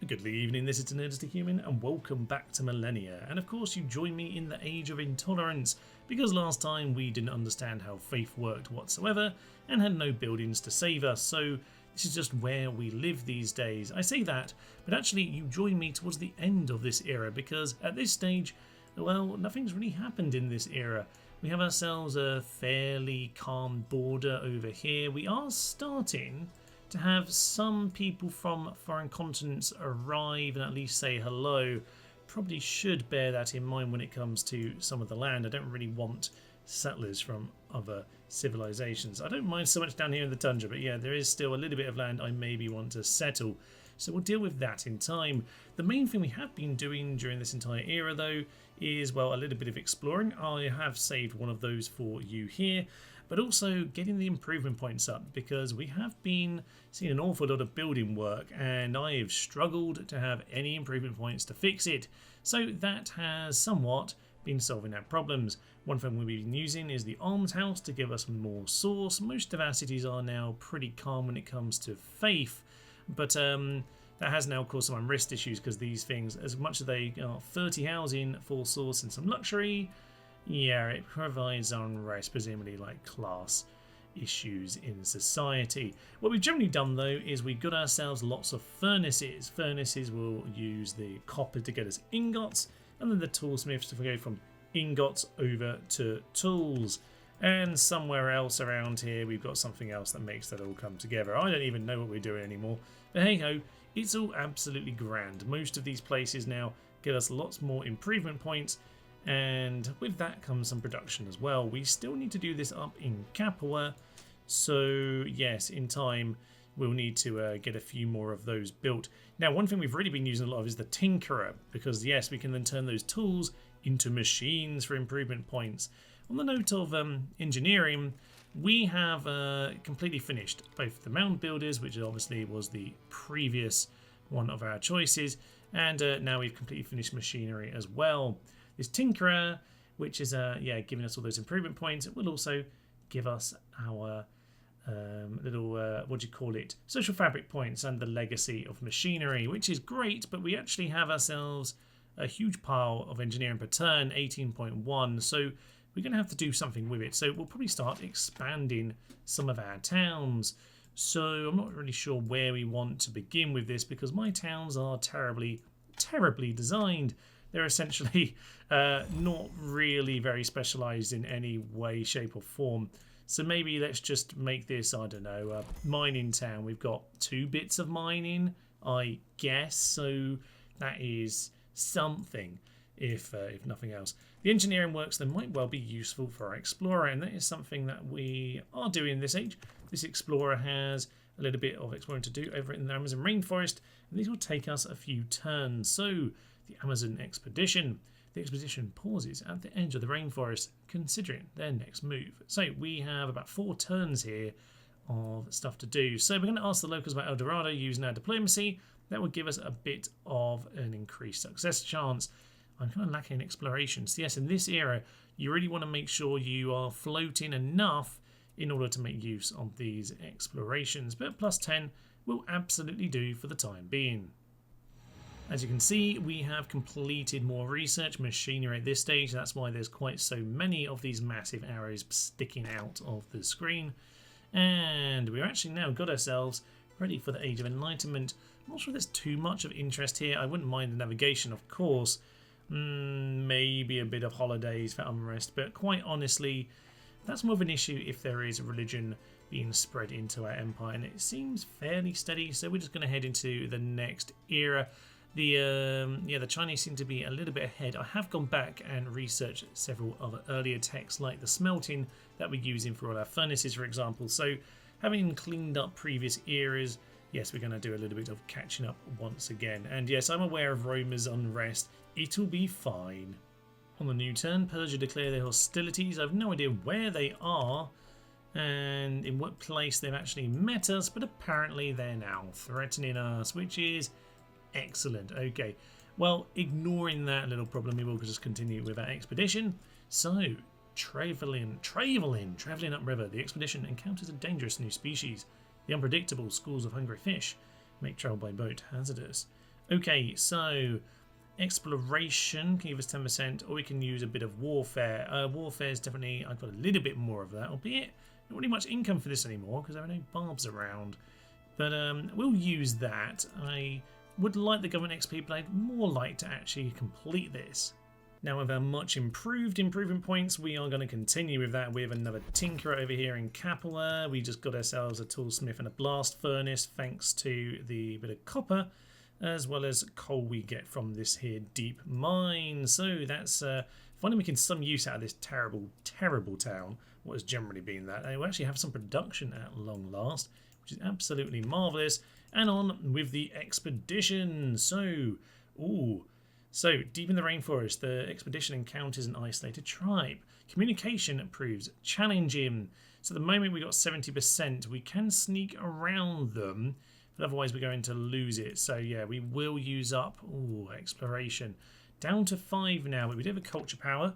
Good evening, this is Nerdist Human and welcome back to Millennia. And of course you join me in the Age of Intolerance, because last time we didn't understand how faith worked whatsoever and had no buildings to save us, so this is just where we live these days. I say that, but actually you join me towards the end of this era, because at this stage, well, nothing's really happened in this era. We have ourselves a fairly calm border over here. We are starting to have some people from foreign continents arrive and at least say hello. Probably should bear that in mind when it comes to some of the land. I don't really want settlers from other civilizations. I don't mind so much down here in the tundra, but yeah, there is still a little bit of land I maybe want to settle. So we'll deal with that in time. The main thing we have been doing during this entire era though is, well, a little bit of exploring. I have saved one of those for you here, but also getting the improvement points up, because we have been seeing an awful lot of building work and I have struggled to have any improvement points to fix it. So that has somewhat been solving our problems. One thing we've been using is the almshouse to give us more source. Most of our cities are now pretty calm when it comes to faith, but that has now caused some unrest issues, because these things, as much as they are 30 housing, full source and some luxury, yeah, it provides unrest, presumably like class issues in society. What we've generally done though is we've got ourselves lots of furnaces. Furnaces will use the copper to get us ingots, and then the toolsmiths to go from ingots over to tools. And somewhere else around here we've got something else that makes that all come together. I don't even know what we're doing anymore, but hey ho, it's all absolutely grand. Most of these places now give us lots more improvement points, and with that comes some production as well. We still need to do this up in Capua, so yes, in time we'll need to get a few more of those built. Now, one thing we've really been using a lot of is the tinkerer, because yes, we can then turn those tools into machines for improvement points. On the note of engineering, we have completely finished both the mound builders, which obviously was the previous one of our choices, and now we've completely finished machinery as well. This tinkerer, which is giving us all those improvement points, it will also give us our little social fabric points and the legacy of machinery, which is great. But we actually have ourselves a huge pile of engineering per turn, 18.1, so we're going to have to do something with it. So we'll probably start expanding some of our towns. So I'm not really sure where we want to begin with this, because my towns are terribly designed. They're essentially not really very specialised in any way, shape or form. So maybe let's just make this, I don't know, a mining town. We've got 2 bits of mining, I guess, so that is something, if nothing else. The engineering works that might well be useful for our explorer, and that is something that we are doing this age. This explorer has a little bit of exploring to do over in the Amazon rainforest, and these will take us a few turns. So the Amazon expedition. The expedition pauses at the edge of the rainforest, considering their next move. So we have about 4 turns here of stuff to do. So we're going to ask the locals about El Dorado using our diplomacy. That will give us a bit of an increased success chance. I'm kind of lacking in exploration. So yes, in this era, you really want to make sure you are floating enough in order to make use of these explorations. But plus 10 will absolutely do for the time being. As you can see, we have completed more research machinery at this stage. That's why there's quite so many of these massive arrows sticking out of the screen. And we've actually now got ourselves ready for the Age of Enlightenment. I'm not sure there's too much of interest here. I wouldn't mind the navigation, of course. Maybe a bit of holidays for unrest, but quite honestly, that's more of an issue if there is religion being spread into our empire, and it seems fairly steady. So we're just going to head into the next era. The Chinese seem to be a little bit ahead. I have gone back and researched several other earlier techs, like the smelting that we're using for all our furnaces, for example. So having cleaned up previous eras, yes, we're going to do a little bit of catching up once again. And yes, I'm aware of Roma's unrest. It'll be fine. On the new turn, Persia declare their hostilities. I have no idea where they are and in what place they've actually met us, but apparently they're now threatening us, which is excellent. Okay, well, ignoring that little problem, we will just continue with our expedition. So, travelling upriver, the expedition encounters a dangerous new species. The unpredictable schools of hungry fish make travel by boat hazardous. Okay, so exploration can give us 10%, or we can use a bit of warfare. Warfare is definitely, I've got a little bit more of that, albeit not really much income for this anymore because there are no barbs around. But we'll use that. I would like the government XP, but I'd more like to actually complete this. Now with our much improved improvement points, we are going to continue with that. We have another tinkerer over here in Capua. We just got ourselves a toolsmith and a blast furnace thanks to the bit of copper, as well as coal we get from this here deep mine. So that's finally making some use out of this terrible, terrible town, what has generally been that. They will actually have some production at long last, which is absolutely marvellous. And on with the expedition. So deep in the rainforest, the expedition encounters an isolated tribe. Communication proves challenging. So at the moment we got 70%. We can sneak around them, but otherwise we're going to lose it. So yeah, we will use up exploration. Down to 5 now, but we do have a culture power.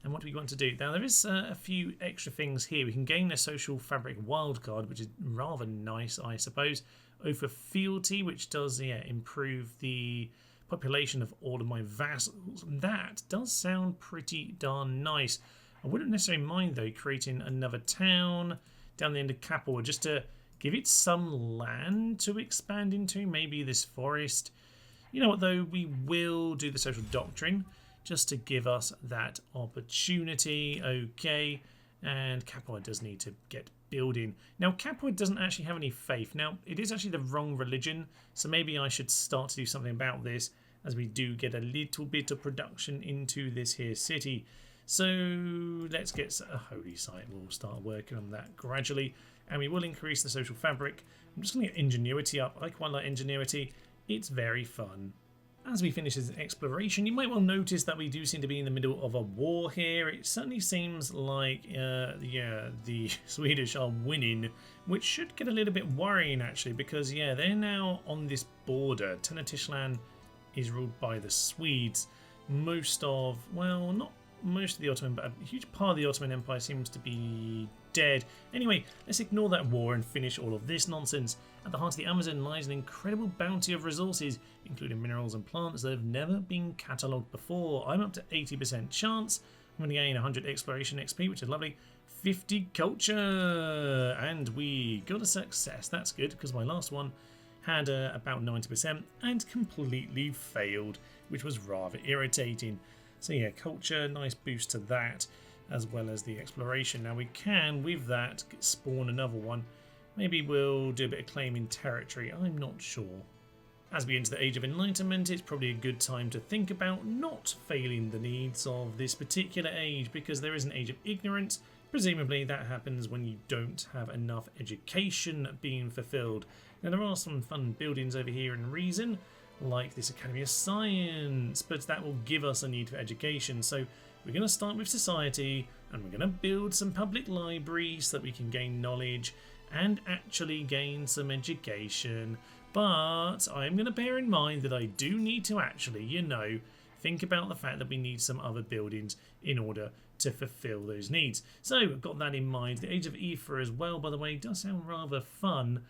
And what do we want to do? Now there is a few extra things here. We can gain a social fabric wildcard, which is rather nice, I suppose. Oath of fealty, which does improve the population of all of my vassals. That does sound pretty darn nice. I wouldn't necessarily mind though creating another town down the end of Capua just to give it some land to expand into, maybe this forest. You know what though, we will do the social doctrine just to give us that opportunity. Okay, and Capua does need to get building. Now Capua doesn't actually have any faith. Now it is actually the wrong religion, so maybe I should start to do something about this as we do get a little bit of production into this here city. So let's get a holy site. We'll start working on that gradually, and we will increase the social fabric. I'm just going to get ingenuity up. I quite like ingenuity. It's very fun. As we finish this exploration, you might well notice that we do seem to be in the middle of a war here. It certainly seems like, the Swedish are winning, which should get a little bit worrying actually, because they're now on this border. Tenochtitlan is ruled by the Swedes. Most of the Ottoman, but a huge part of the Ottoman Empire seems to be dead. Anyway, let's ignore that war and finish all of this nonsense. At the heart of the Amazon lies an incredible bounty of resources, including minerals and plants that have never been catalogued before. I'm up to 80% chance. I'm going to gain 100 exploration XP, which is lovely. 50 culture, and we got a success. That's good, because my last one had about 90% and completely failed, which was rather irritating. So yeah, culture, nice boost to that, as well as the exploration. Now we can, with that, spawn another one. Maybe we'll do a bit of claiming territory, I'm not sure. As we enter the Age of Enlightenment, it's probably a good time to think about not failing the needs of this particular age, because there is an Age of Ignorance. Presumably that happens when you don't have enough education being fulfilled. Now there are some fun buildings over here in Reason, like this Academy of Science, but that will give us a need for education. So we're going to start with society, and we're going to build some public libraries so that we can gain knowledge and actually gain some education. But I'm going to bear in mind that I do need to actually, think about the fact that we need some other buildings in order to fulfill those needs. So I've got that in mind. The Age of Ether as well, by the way, does sound rather fun.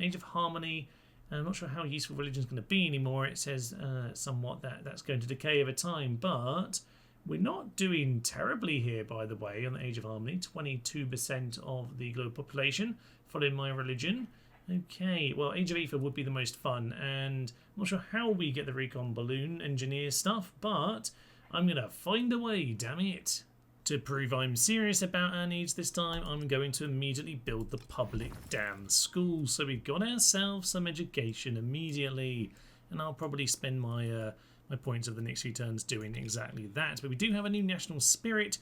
Age of Harmony, I'm not sure how useful religion is going to be anymore. It says somewhat that's going to decay over time, but we're not doing terribly here, by the way, on the Age of Harmony. 22% of the global population following my religion. Okay, well, Age of Ether would be the most fun, and I'm not sure how we get the recon balloon engineer stuff, but I'm going to find a way, damn it. To prove I'm serious about our needs this time, I'm going to immediately build the public damn school. So we've got ourselves some education immediately, and I'll probably spend my my points of the next few turns doing exactly that. But we do have a new national spirit,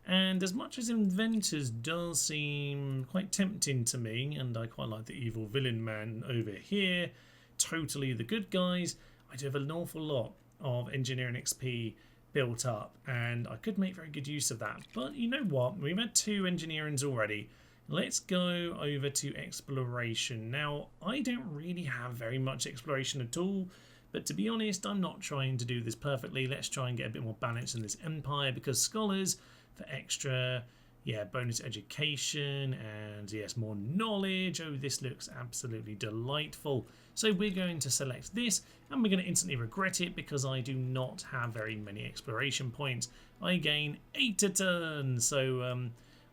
and as much as inventors does seem quite tempting to me, and I quite like the evil villain man over here, totally the good guys, I do have an awful lot of engineering XP built up, and I could make very good use of that. But you know what, we've had 2 engineerings already. Let's go over to exploration. Now, I don't really have very much exploration at all, but to be honest, I'm not trying to do this perfectly. Let's try and get a bit more balance in this empire, because scholars for extra yeah, bonus education and yes, more knowledge. Oh, this looks absolutely delightful. So we're going to select this and we're going to instantly regret it because I do not have very many exploration points. I gain 8 a turn. So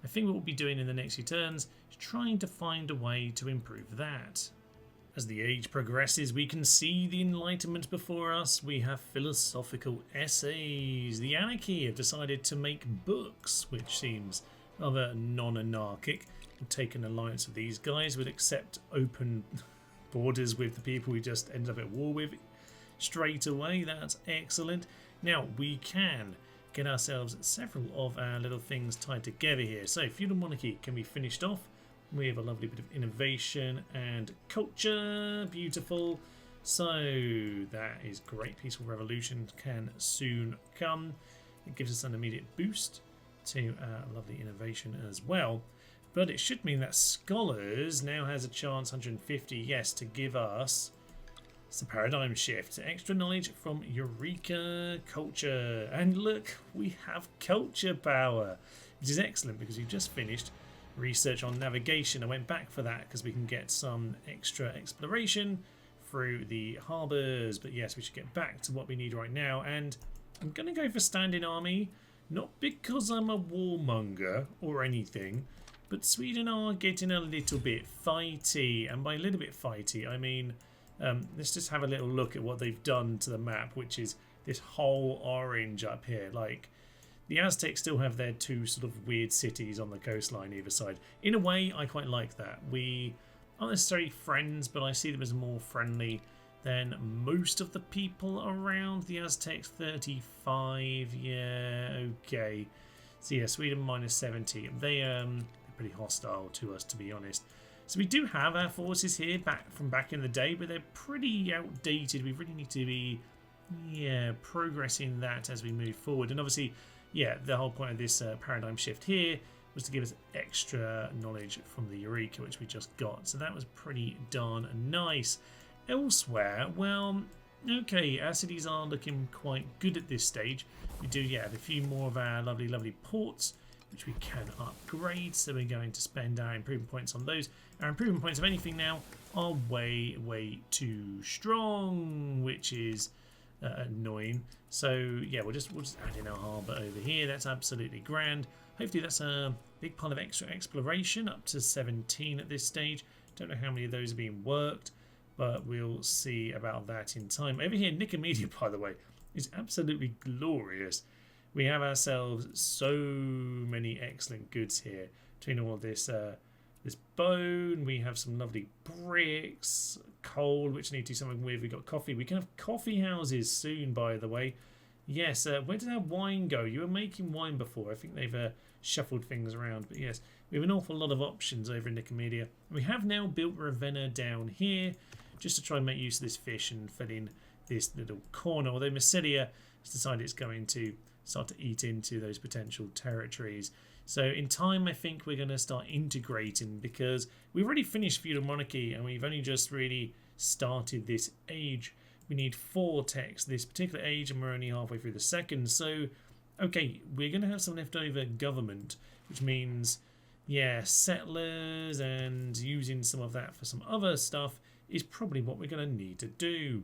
I think what we'll be doing in the next few turns is trying to find a way to improve that. As the age progresses, we can see the enlightenment before us. We have philosophical essays. The anarchy have decided to make books, which seems rather non-anarchic. We'll take an alliance with these guys. We'd accept open borders with the people we just ended up at war with straight away. That's excellent. Now, we can get ourselves several of our little things tied together here. So, feudal monarchy can be finished off. We have a lovely bit of innovation and culture. Beautiful. So that is great. Peaceful revolution can soon come. It gives us an immediate boost to our lovely innovation as well. But it should mean that scholars now has a chance, 150, yes, to give us the paradigm shift. Extra knowledge from Eureka culture. And look, we have culture power, which is excellent because we've just finished research on navigation. I went back for that because we can get some extra exploration through the harbours. But yes, we should get back to what we need right now. And I'm going to go for standing army, not because I'm a warmonger or anything, but Sweden are getting a little bit fighty. And by a little bit fighty, I mean, let's just have a little look at what they've done to the map, which is this whole orange up here. Like, the Aztecs still have their two sort of weird cities on the coastline either side. In a way, I quite like that. We aren't necessarily friends, but I see them as more friendly than most of the people around. The Aztecs 35, yeah, okay. So yeah, Sweden minus 70. They're pretty hostile to us, to be honest. So we do have our forces here back in the day, but they're pretty outdated. We really need to be, yeah, progressing that as we move forward. And obviously, yeah, the whole point of this paradigm shift here was to give us extra knowledge from the Eureka, which we just got. So that was pretty darn nice. Elsewhere, well, okay, our cities are looking quite good at this stage. We do, yeah, have a few more of our lovely, lovely ports, which we can upgrade. So we're going to spend our improvement points on those. Our improvement points of anything now are way, way too strong, which is annoying. So yeah, we'll just add in our harbour over here. That's absolutely grand. Hopefully that's a big pile of extra exploration, up to 17 at this stage. Don't know how many of those are being worked, but we'll see about that in time. Over here, Nicomedia, by the way, is absolutely glorious. We have ourselves so many excellent goods here. Between all of this this bone, we have some lovely bricks, coal, which I need to do something with. We've got coffee. We can have coffee houses soon, by the way. Yes, where did our wine go? You were making wine before. I think they've shuffled things around. But yes, we have an awful lot of options over in Nicomedia. We have now built Ravenna down here, just to try and make use of this fish and fill in this little corner. Although Millennia has decided it's going to start to eat into those potential territories. So in time, I think we're going to start integrating, because we've already finished feudal monarchy and we've only just really started this age. We need 4 techs this particular age and we're only halfway through the second. So, okay, we're going to have some leftover government, which means, yeah, settlers and using some of that for some other stuff is probably what we're going to need to do.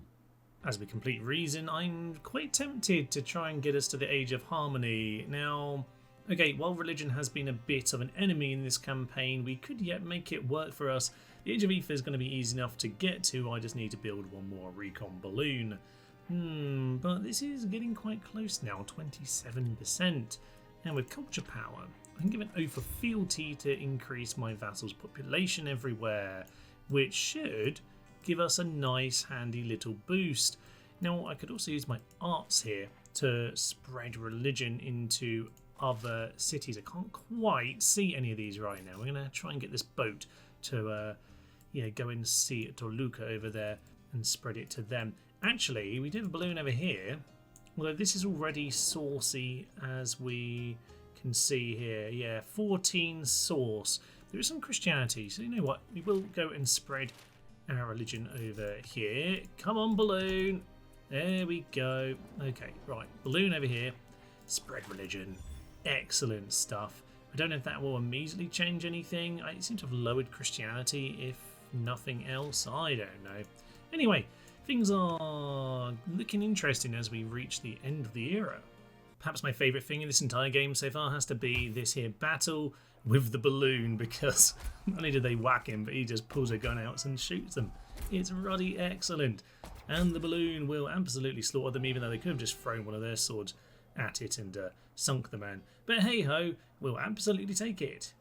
As we complete reason, I'm quite tempted to try and get us to the Age of Harmony. Now, okay, while religion has been a bit of an enemy in this campaign, we could yet make it work for us. The Age of Ether is going to be easy enough to get to. I just need to build one more recon balloon. But this is getting quite close now, 27%. And with culture power, I can give an oath of fealty to increase my vassals' population everywhere, which should give us a nice handy little boost. Now I could also use my arts here to spread religion into other cities. I can't quite see any of these right now. We're going to try and get this boat to go and see Toluca over there and spread it to them. Actually, we do have a balloon over here, although this is already saucy, as we can see here. Yeah, 14 sauce. There is some Christianity, so you know what? We will go and spread our religion over here. Come on, balloon. There we go. Okay, right. Balloon over here. Spread religion. Excellent stuff. I don't know if that will immediately change anything. It seems to have lowered Christianity, if nothing else. I don't know. Anyway, things are looking interesting as we reach the end of the era. Perhaps my favourite thing in this entire game so far has to be this here battle with the balloon, because not only do they whack him, but he just pulls a gun out and shoots them. It's ruddy excellent. And the balloon will absolutely slaughter them, even though they could have just thrown one of their swords at it and sunk the man. But hey ho, we'll absolutely take it.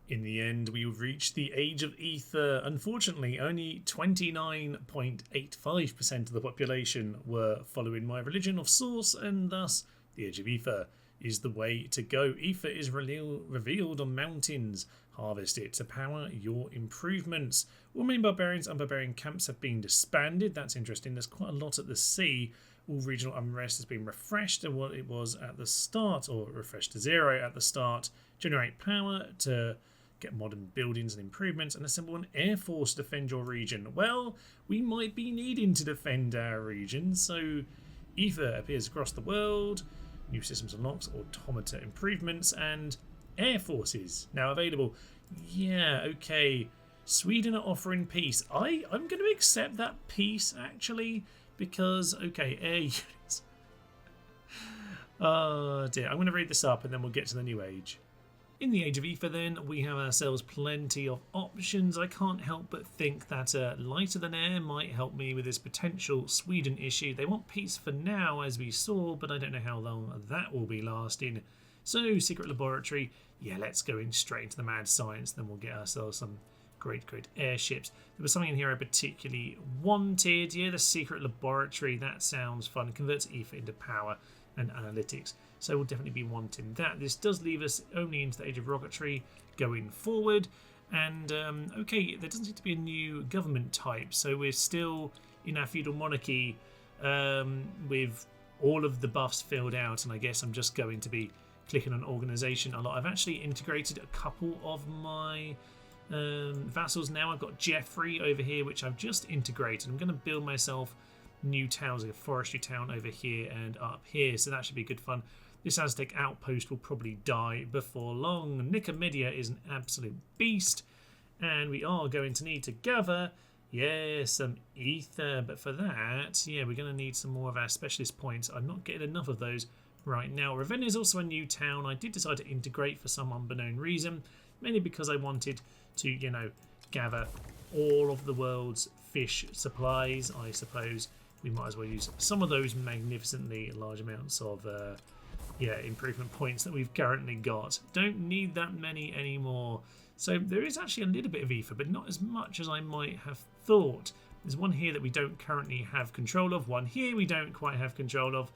In the end, we reached the Age of Ether. Unfortunately, only 29.85% of the population were following my religion of source, and thus the Age of Ether is the way to go. Ether is revealed on mountains. Harvest it to power your improvements. All main barbarians and barbarian camps have been disbanded. That's interesting. There's quite a lot at the sea. All regional unrest has been refreshed to what it was at the start, or refreshed to 0 at the start. Generate power to get modern buildings and improvements, and assemble an air force to defend your region. Well, we might be needing to defend our region, so Ether appears across the world. New systems unlocks, automata improvements, and air forces now available. Yeah, okay. Sweden are offering peace. I'm going to accept that peace, actually, because, okay, air units. Oh dear, I'm going to read this up and then we'll get to the new age. In the Age of Ether then, we have ourselves plenty of options. I can't help but think that lighter than air might help me with this potential Sweden issue. They want peace for now, as we saw, but I don't know how long that will be lasting. So, secret laboratory, yeah, let's go in straight into the mad science, then we'll get ourselves some great airships. There was something in here I particularly wanted. Yeah, the secret laboratory, that sounds fun. It converts ether into power and analytics, so we'll definitely be wanting that. This does leave us only into the Age of Rocketry going forward, and okay, there doesn't seem to be a new government type, so we're still in our feudal monarchy with all of the buffs filled out, and I guess I'm just going to be clicking on organisation a lot. I've actually integrated a couple of my vassals now. I've got Jeffrey over here, which I've just integrated. I'm going to build myself new towns, like a forestry town over here and up here, so that should be good fun. This Aztec outpost will probably die before long. Nicomedia is an absolute beast, and we are going to need to gather, some ether, but for that, yeah, we're going to need some more of our specialist points. I'm not getting enough of those right now. Ravenna is also a new town. I did decide to integrate for some unbeknown reason, mainly because I wanted to, gather all of the world's fish supplies, I suppose. We might as well use some of those magnificently large amounts of improvement points that we've currently got. Don't need that many anymore. So there is actually a little bit of ether, but not as much as I might have thought. There's one here that we don't currently have control of, one here we don't quite have control of,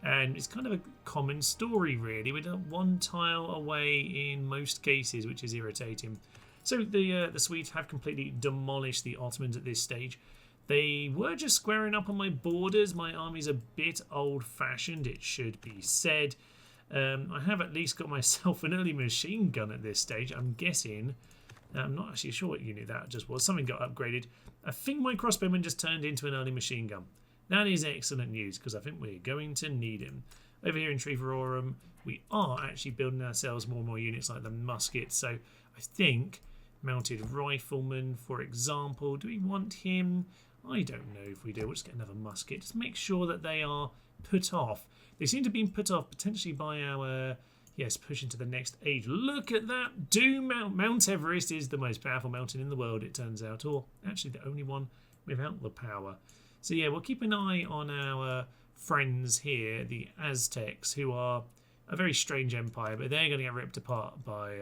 and it's kind of a common story really. We're one tile away in most cases, which is irritating. So the Swedes have completely demolished the Ottomans at this stage. They were just squaring up on my borders. My army's a bit old-fashioned, it should be said. I have at least got myself an early machine gun at this stage. I'm guessing, I'm not actually sure what unit that just was. Something got upgraded. I think my crossbowman just turned into an early machine gun. That is excellent news, because I think we're going to need him. Over here in Trevorum, we are actually building ourselves more and more units like the musket. So I think mounted rifleman, for example, do we want him? I don't know if we do. We'll just get another musket. Just make sure that they are put off. They seem to be put off potentially by our, push into the next age. Look at that. Mount Everest is the most powerful mountain in the world, it turns out. Or actually the only one without the power. So yeah, we'll keep an eye on our friends here, the Aztecs, who are a very strange empire, but they're going to get ripped apart by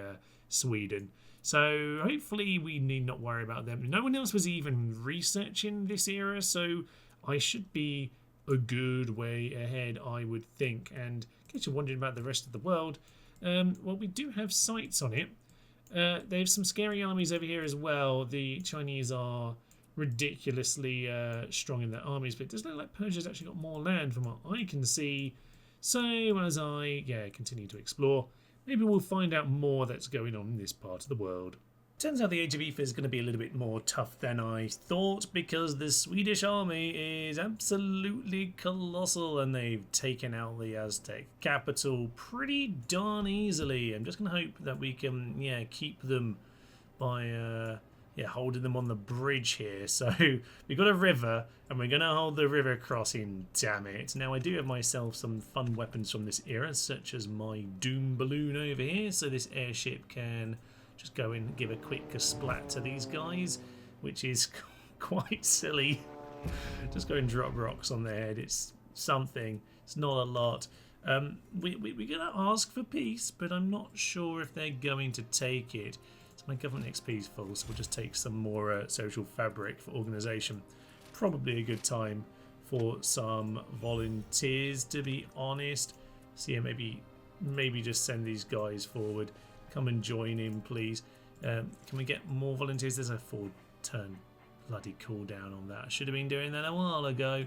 Sweden. So hopefully we need not worry about them. No one else was even researching this era, so I should be a good way ahead, I would think. And in case you're wondering about the rest of the world, well, we do have sites on it. They have some scary armies over here as well. The Chinese are ridiculously strong in their armies, but it does look like Persia's actually got more land from what I can see. So as I continue to explore, maybe we'll find out more that's going on in this part of the world. Turns out the Age of Ether is going to be a little bit more tough than I thought, because the Swedish army is absolutely colossal and they've taken out the Aztec capital pretty darn easily. I'm just going to hope that we can keep them by holding them on the bridge here. So we've got a river and we're going to hold the river crossing, damn it. Now I do have myself some fun weapons from this era, such as my doom balloon over here, so this airship can just go in and give a quick splat to these guys, which is quite silly. Just go and drop rocks on their head. It's something. It's not a lot. We're going to ask for peace, but I'm not sure if they're going to take it. So my government XP is full, so we'll just take some more social fabric for organisation. Probably a good time for some volunteers, to be honest. So yeah, maybe just send these guys forward. Come and join in, please. Can we get more volunteers? There's a 4-turn bloody cooldown on that. I should have been doing that a while ago.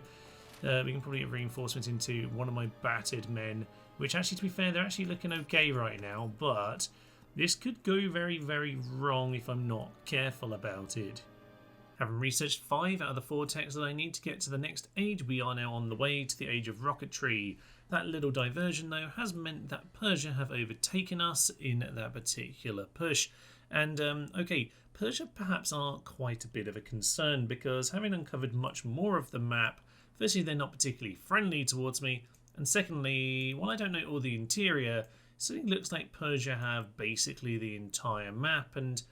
We can probably get reinforcements into one of my battered men, which actually, to be fair, they're actually looking okay right now, but this could go very, very wrong if I'm not careful about it. Having researched 5 out of the 4 techs that I need to get to the next age, we are now on the way to the age of rocketry. That little diversion, though, has meant that Persia have overtaken us in that particular push. And, okay, Persia perhaps are quite a bit of a concern, because having uncovered much more of the map, firstly, they're not particularly friendly towards me, and secondly, while I don't know all the interior, it certainly looks like Persia have basically the entire map, and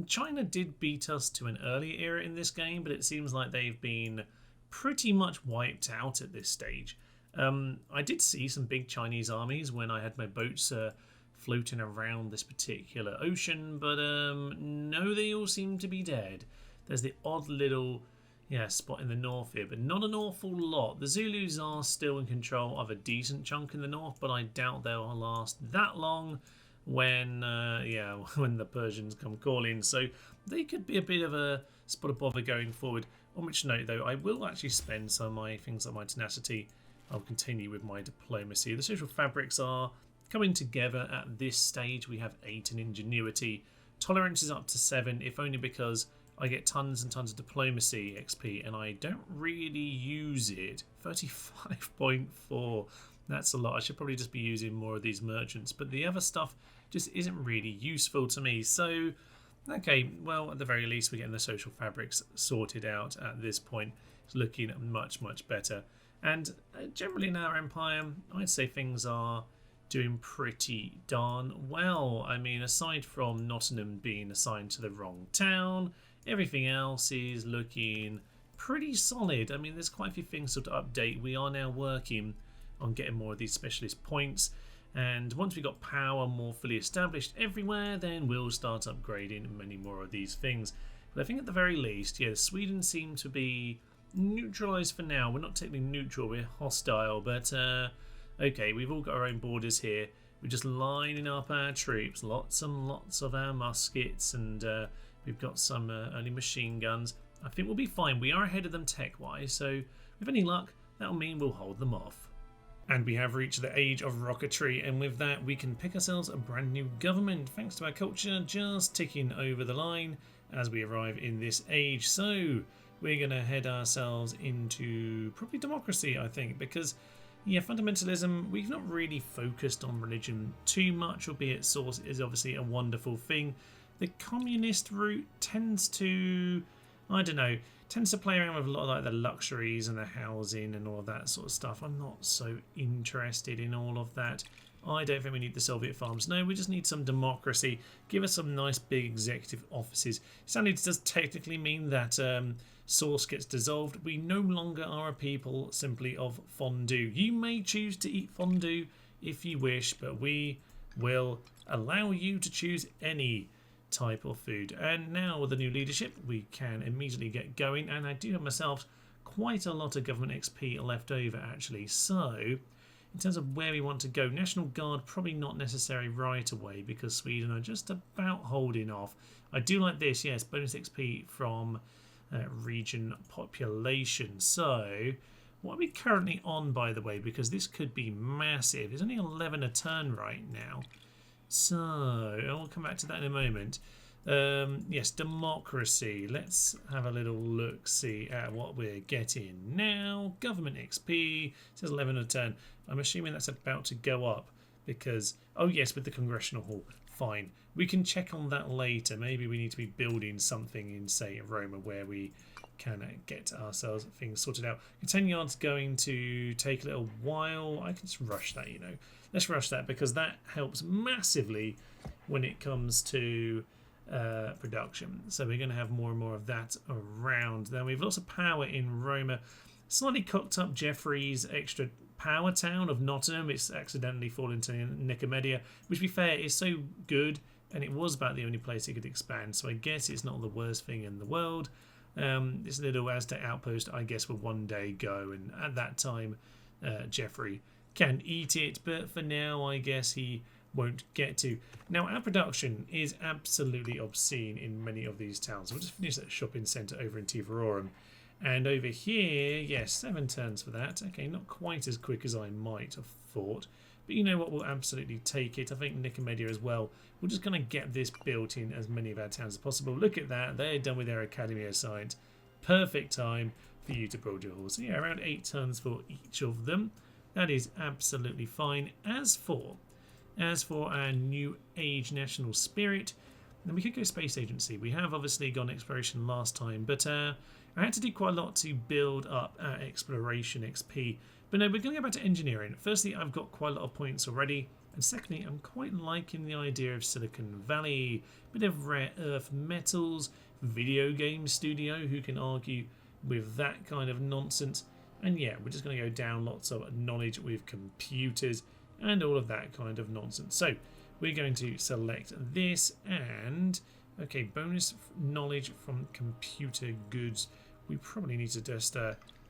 China did beat us to an earlier era in this game, but it seems like they've been pretty much wiped out at this stage. I did see some big Chinese armies when I had my boats floating around this particular ocean, but no, they all seem to be dead. There's the odd little spot in the north here, but not an awful lot. The Zulus are still in control of a decent chunk in the north, but I doubt they'll last that long when when the Persians come calling. So they could be a bit of a spot of bother going forward. On which note, though, I will actually spend some of my things like my tenacity. I'll continue with my diplomacy. The social fabrics are coming together at this stage. We have 8 in ingenuity. Tolerance is up to 7, if only because I get tons and tons of diplomacy XP and I don't really use it. 35.4. That's a lot. I should probably just be using more of these merchants, but the other stuff just isn't really useful to me. So, okay, well, at the very least, we're getting the social fabrics sorted out at this point. It's looking much, much better. And generally in our empire, I'd say things are doing pretty darn well. I mean, aside from Nottingham being assigned to the wrong town, everything else is looking pretty solid. I mean, there's quite a few things to update. We are now working on getting more of these specialist points, and once we've got power more fully established everywhere, then we'll start upgrading many more of these things. But I think at the very least, Sweden seem to be neutralised for now. We're not technically neutral, we're hostile, but okay, we've all got our own borders here. We're just lining up our troops, lots and lots of our muskets, and we've got some early machine guns. I think we'll be fine. We are ahead of them tech-wise, so with any luck, that'll mean we'll hold them off. And we have reached the age of rocketry, and with that we can pick ourselves a brand new government thanks to our culture just ticking over the line as we arrive in this age. So we're going to head ourselves into probably democracy, I think, because fundamentalism, we've not really focused on religion too much, albeit source is obviously a wonderful thing. The communist route tends to, tends to play around with a lot of like the luxuries and the housing and all of that sort of stuff. I'm not so interested in all of that. I don't think we need the Soviet farms. No, we just need some democracy. Give us some nice big executive offices. Sadly, it does technically mean that Source gets dissolved. We no longer are a people simply of fondue. You may choose to eat fondue if you wish, but we will allow you to choose any type of food. And now with the new leadership, we can immediately get going, and I do have myself quite a lot of government XP left over actually. So in terms of where we want to go, National Guard probably not necessary right away because Sweden are just about holding off. I do like this, yes, bonus XP from region population. So what are we currently on, by the way, because this could be massive. It's only 11 a turn right now. So I'll come back to that in a moment. Yes, democracy. Let's have a little look, see at what we're getting now. Government XP says 11 of 10. I'm assuming that's about to go up because, oh yes, with the Congressional Hall. Fine. We can check on that later. Maybe we need to be building something in, say, Roma where we can get ourselves things sorted out. 10 yards going to take a little while. I can just rush that, you know. Let's rush that because that helps massively when it comes to production. So we're going to have more and more of that around. Then we've lots of power in Roma. Slightly cocked up Jeffrey's extra power town of Nottingham. It's accidentally fallen to Nicomedia, which to be fair is so good, and it was about the only place it could expand, so I guess it's not the worst thing in the world. This little Aztec outpost I guess will one day go, and at that time Jeffrey can eat it, but for now I guess he won't get to. Now our production is absolutely obscene in many of these towns. We'll just finish that shopping centre over in Tivarorum. And over here, yes, 7 turns for that. Okay, not quite as quick as I might have thought. But you know what, we'll absolutely take it. I think Nicomedia as well. We're just going to get this built in as many of our towns as possible. Look at that. They're done with their Academy of Science. Perfect time for you to build your halls. So yeah, around 8 turns for each of them. That is absolutely fine. As for our new age national spirit, then we could go space agency. We have obviously gone exploration last time, but I had to do quite a lot to build up our exploration XP. But no, we're going to go back to engineering. Firstly, I've got quite a lot of points already. And secondly, I'm quite liking the idea of Silicon Valley. Bit of rare earth metals, video game studio, who can argue with that kind of nonsense. And yeah, we're just going to go down lots of knowledge with computers and all of that kind of nonsense. So we're going to select this and, okay, bonus knowledge from computer goods. We probably need to just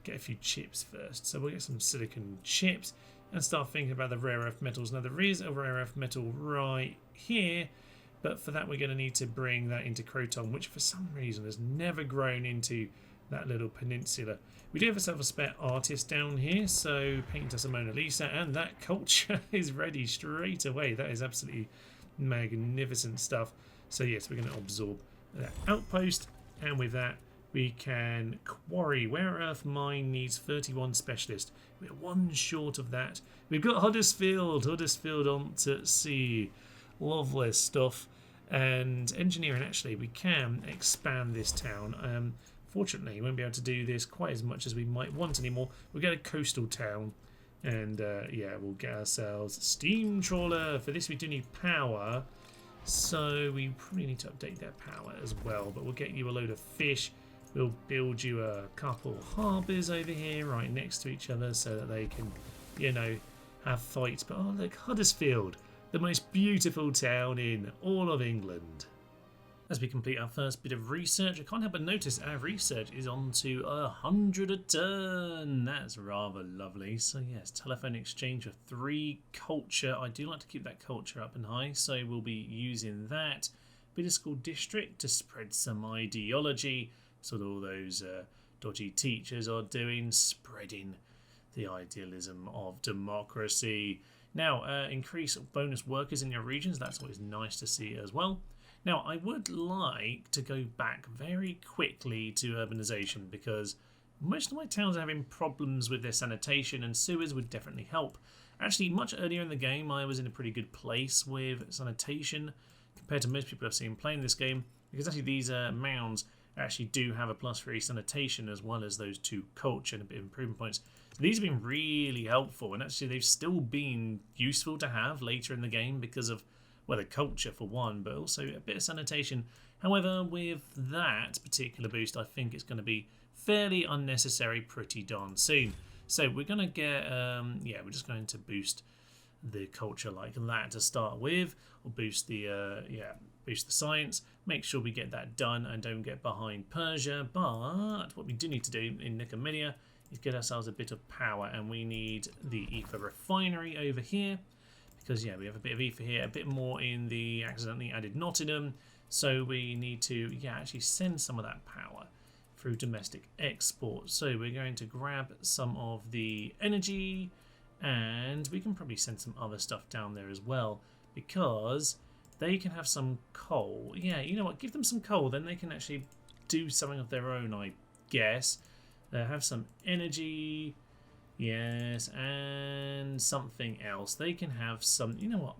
get a few chips first. So we'll get some silicon chips and start thinking about the rare earth metals. Now there is a rare earth metal right here, but for that we're going to need to bring that into Croton, which for some reason has never grown into that little peninsula. We do have ourselves a spare artist down here, so paint us a Mona Lisa, and that culture is ready straight away. That is absolutely magnificent stuff. So yes, we're going to absorb that outpost, and with that we can quarry. Rare earth mine needs 31 specialists. We're one short of that. We've got Huddersfield on to sea. Lovely stuff. And engineering, actually, we can expand this town. Fortunately, we won't be able to do this quite as much as we might want anymore. We'll get a coastal town, and yeah, we'll get ourselves a steam trawler. For this, we do need power, so we probably need to update their power as well. But we'll get you a load of fish. We'll build you a couple harbours over here, right next to each other, so that they can, you know, have fights. But oh, look, Huddersfield, the most beautiful town in all of England. As we complete our first bit of research, I can't help but notice our research is on to 100 a turn. That's rather lovely. So yes, telephone exchange of 3 culture. I do like to keep that culture up and high, so we'll be using that. Bit of school district to spread some ideology. That's what all those dodgy teachers are doing, spreading the idealism of democracy. Now, increase bonus workers in your regions. That's always nice to see as well. Now, I would like to go back very quickly to urbanisation because most of my towns are having problems with their sanitation, and sewers would definitely help. Actually, much earlier in the game, I was in a pretty good place with sanitation compared to most people I've seen playing this game, because actually these mounds actually do have a +3 sanitation as well as those 2 culture and a bit of improvement points. So these have been really helpful, and actually they've still been useful to have later in the game because of, well, the culture for one, but also a bit of sanitation. However, with that particular boost, I think it's going to be fairly unnecessary pretty darn soon. So we're going to get, yeah, we're just going to boost the culture like that to start with, or boost the, yeah, boost the science. Make sure we get that done and don't get behind Persia. But what we do need to do in Nicomedia is get ourselves a bit of power, and we need the ether refinery over here. Because, yeah, we have a bit of ether here, a bit more in the accidentally added Nottingham. So we need to, yeah, actually send some of that power through domestic export. So we're going to grab some of the energy, and we can probably send some other stuff down there as well. Because They can have some coal. Yeah, you know what? Give them some coal, then they can actually do something of their own, I guess. Have some energy. Yes, and something else. They can have some... You know what?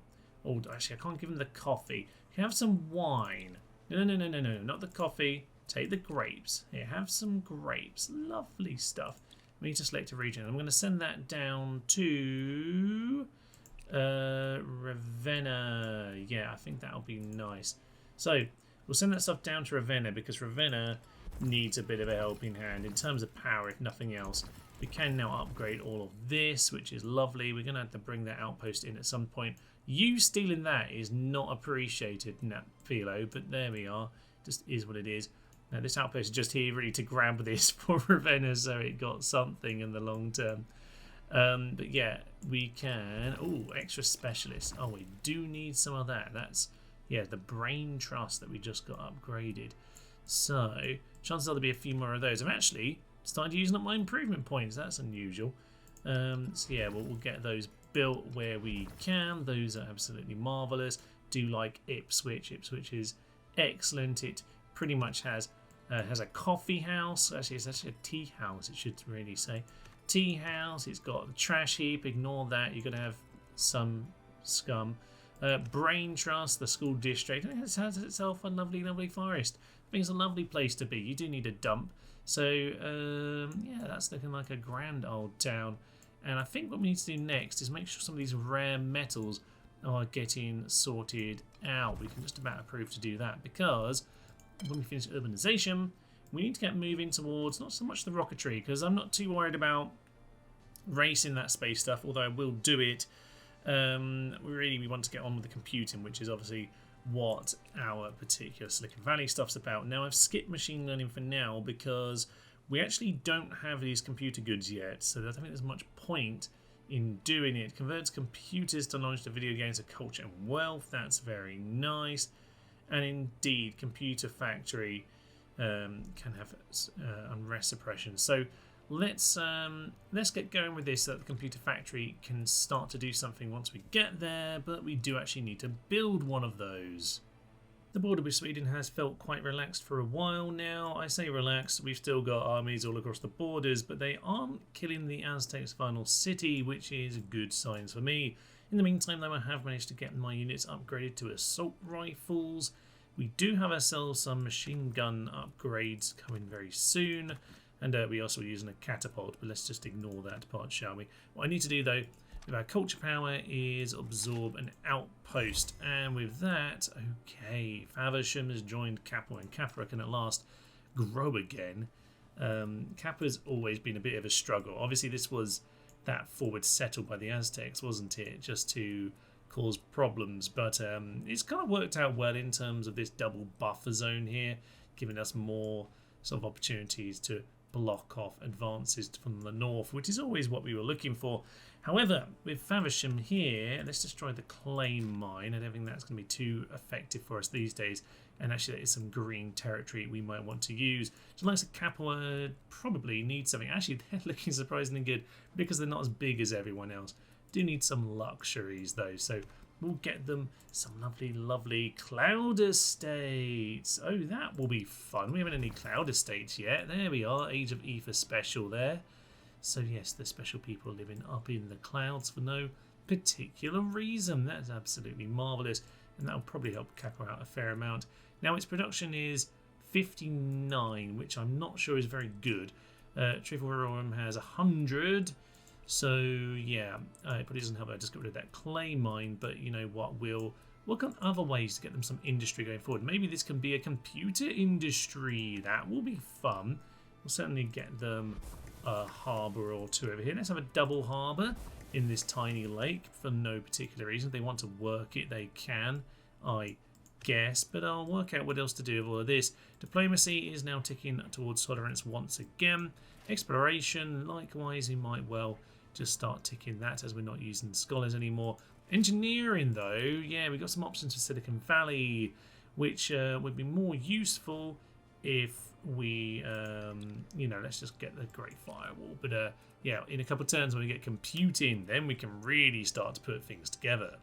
Oh, actually, I can't give them the coffee. You can have some wine. No, not the coffee. Take the grapes. Here, have some grapes. Lovely stuff. We need to select a region. I'm going to send that down to Ravenna. Yeah, I think that'll be nice. So we'll send that stuff down to Ravenna because Ravenna needs a bit of a helping hand in terms of power, if nothing else. We can now upgrade all of this, which is lovely. We're going to have to bring that outpost in at some point. You stealing that is not appreciated, Nat Philo, but there we are. Just is what it is. Now, this outpost is just here really to grab this for Ravenna, so it got something in the long term. But yeah, we can... Oh, extra specialist. Oh, we do need some of that. That's, yeah, the brain trust that we just got upgraded. So, chances are there'll be a few more of those. I'm actually starting using up my improvement points. That's unusual. So yeah, we'll get those built where we can. Those are absolutely marvellous. Do like Ipswich. Ipswich is excellent. It pretty much has a coffee house. Actually, it's actually a tea house, it should really say. Tea house. It's got the trash heap. Ignore that. You're going to have some scum. Brain Trust, the school district. It has itself a lovely, lovely forest. I think it's a lovely place to be. You do need a dump. So, yeah, that's looking like a grand old town. And I think what we need to do next is make sure some of these rare metals are getting sorted out. We can just about approve to do that because when we finish urbanization, we need to get moving towards not so much the rocketry, because I'm not too worried about racing that space stuff, although I will do it. We want to get on with the computing, which is obviously what our particular Silicon Valley stuff's about. Now, I've skipped machine learning for now because we actually don't have these computer goods yet, so I don't think there's much point in doing it. Converts computers to launch the video games of culture and wealth. That's very nice. And indeed, Computer Factory can have unrest suppression. So let's get going with this so that the Computer Factory can start to do something once we get there, but we do actually need to build one of those. The border with Sweden has felt quite relaxed for a while now. I say relaxed, we've still got armies all across the borders, but they aren't killing the Aztecs' final city, which is good signs for me. In the meantime, though, I have managed to get my units upgraded to assault rifles. We do have ourselves some machine gun upgrades coming very soon, and we're also using a catapult, but let's just ignore that part, shall we? What I need to do, though, with our culture power is absorb an outpost, and with that, okay, Faversham has joined Kappa, and Kappa can at last grow again. Kappa's always been a bit of a struggle. Obviously, this was that forward settled by the Aztecs, wasn't it? Just to cause problems, but it's kind of worked out well in terms of this double buffer zone here, giving us more sort of opportunities to block off advances from the north, which is always what we were looking for. However, with Faversham here, let's destroy the clay mine. I don't think that's going to be too effective for us these days. And actually, that is some green territory we might want to use. Just like the Capua probably needs something. Actually, they're looking surprisingly good because they're not as big as everyone else. Do need some luxuries though, so we'll get them some lovely, lovely cloud estates. Oh, that will be fun. We haven't any cloud estates yet. There we are, Age of Ether special there. So yes, the special people living up in the clouds for no particular reason. That's absolutely marvellous, and that'll probably help Kappa out a fair amount. Now its production is 59, which I'm not sure is very good. Trivorum has 100. So yeah, it probably doesn't help. I just got rid of that clay mine, but you know what? We'll work on other ways to get them some industry going forward. Maybe this can be a computer industry. That will be fun. We'll certainly get them a harbour or two over here. Let's have a double harbour in this tiny lake for no particular reason. If they want to work it, they can, I guess, but I'll work out what else to do with all of this. Diplomacy is now ticking towards tolerance once again. Exploration, likewise, we might well just start ticking that as we're not using scholars anymore. Engineering, though, yeah, we've got some options for Silicon Valley, which would be more useful if we, you know, let's just get the Great Firewall. But yeah, in a couple of turns when we get computing, then we can really start to put things together.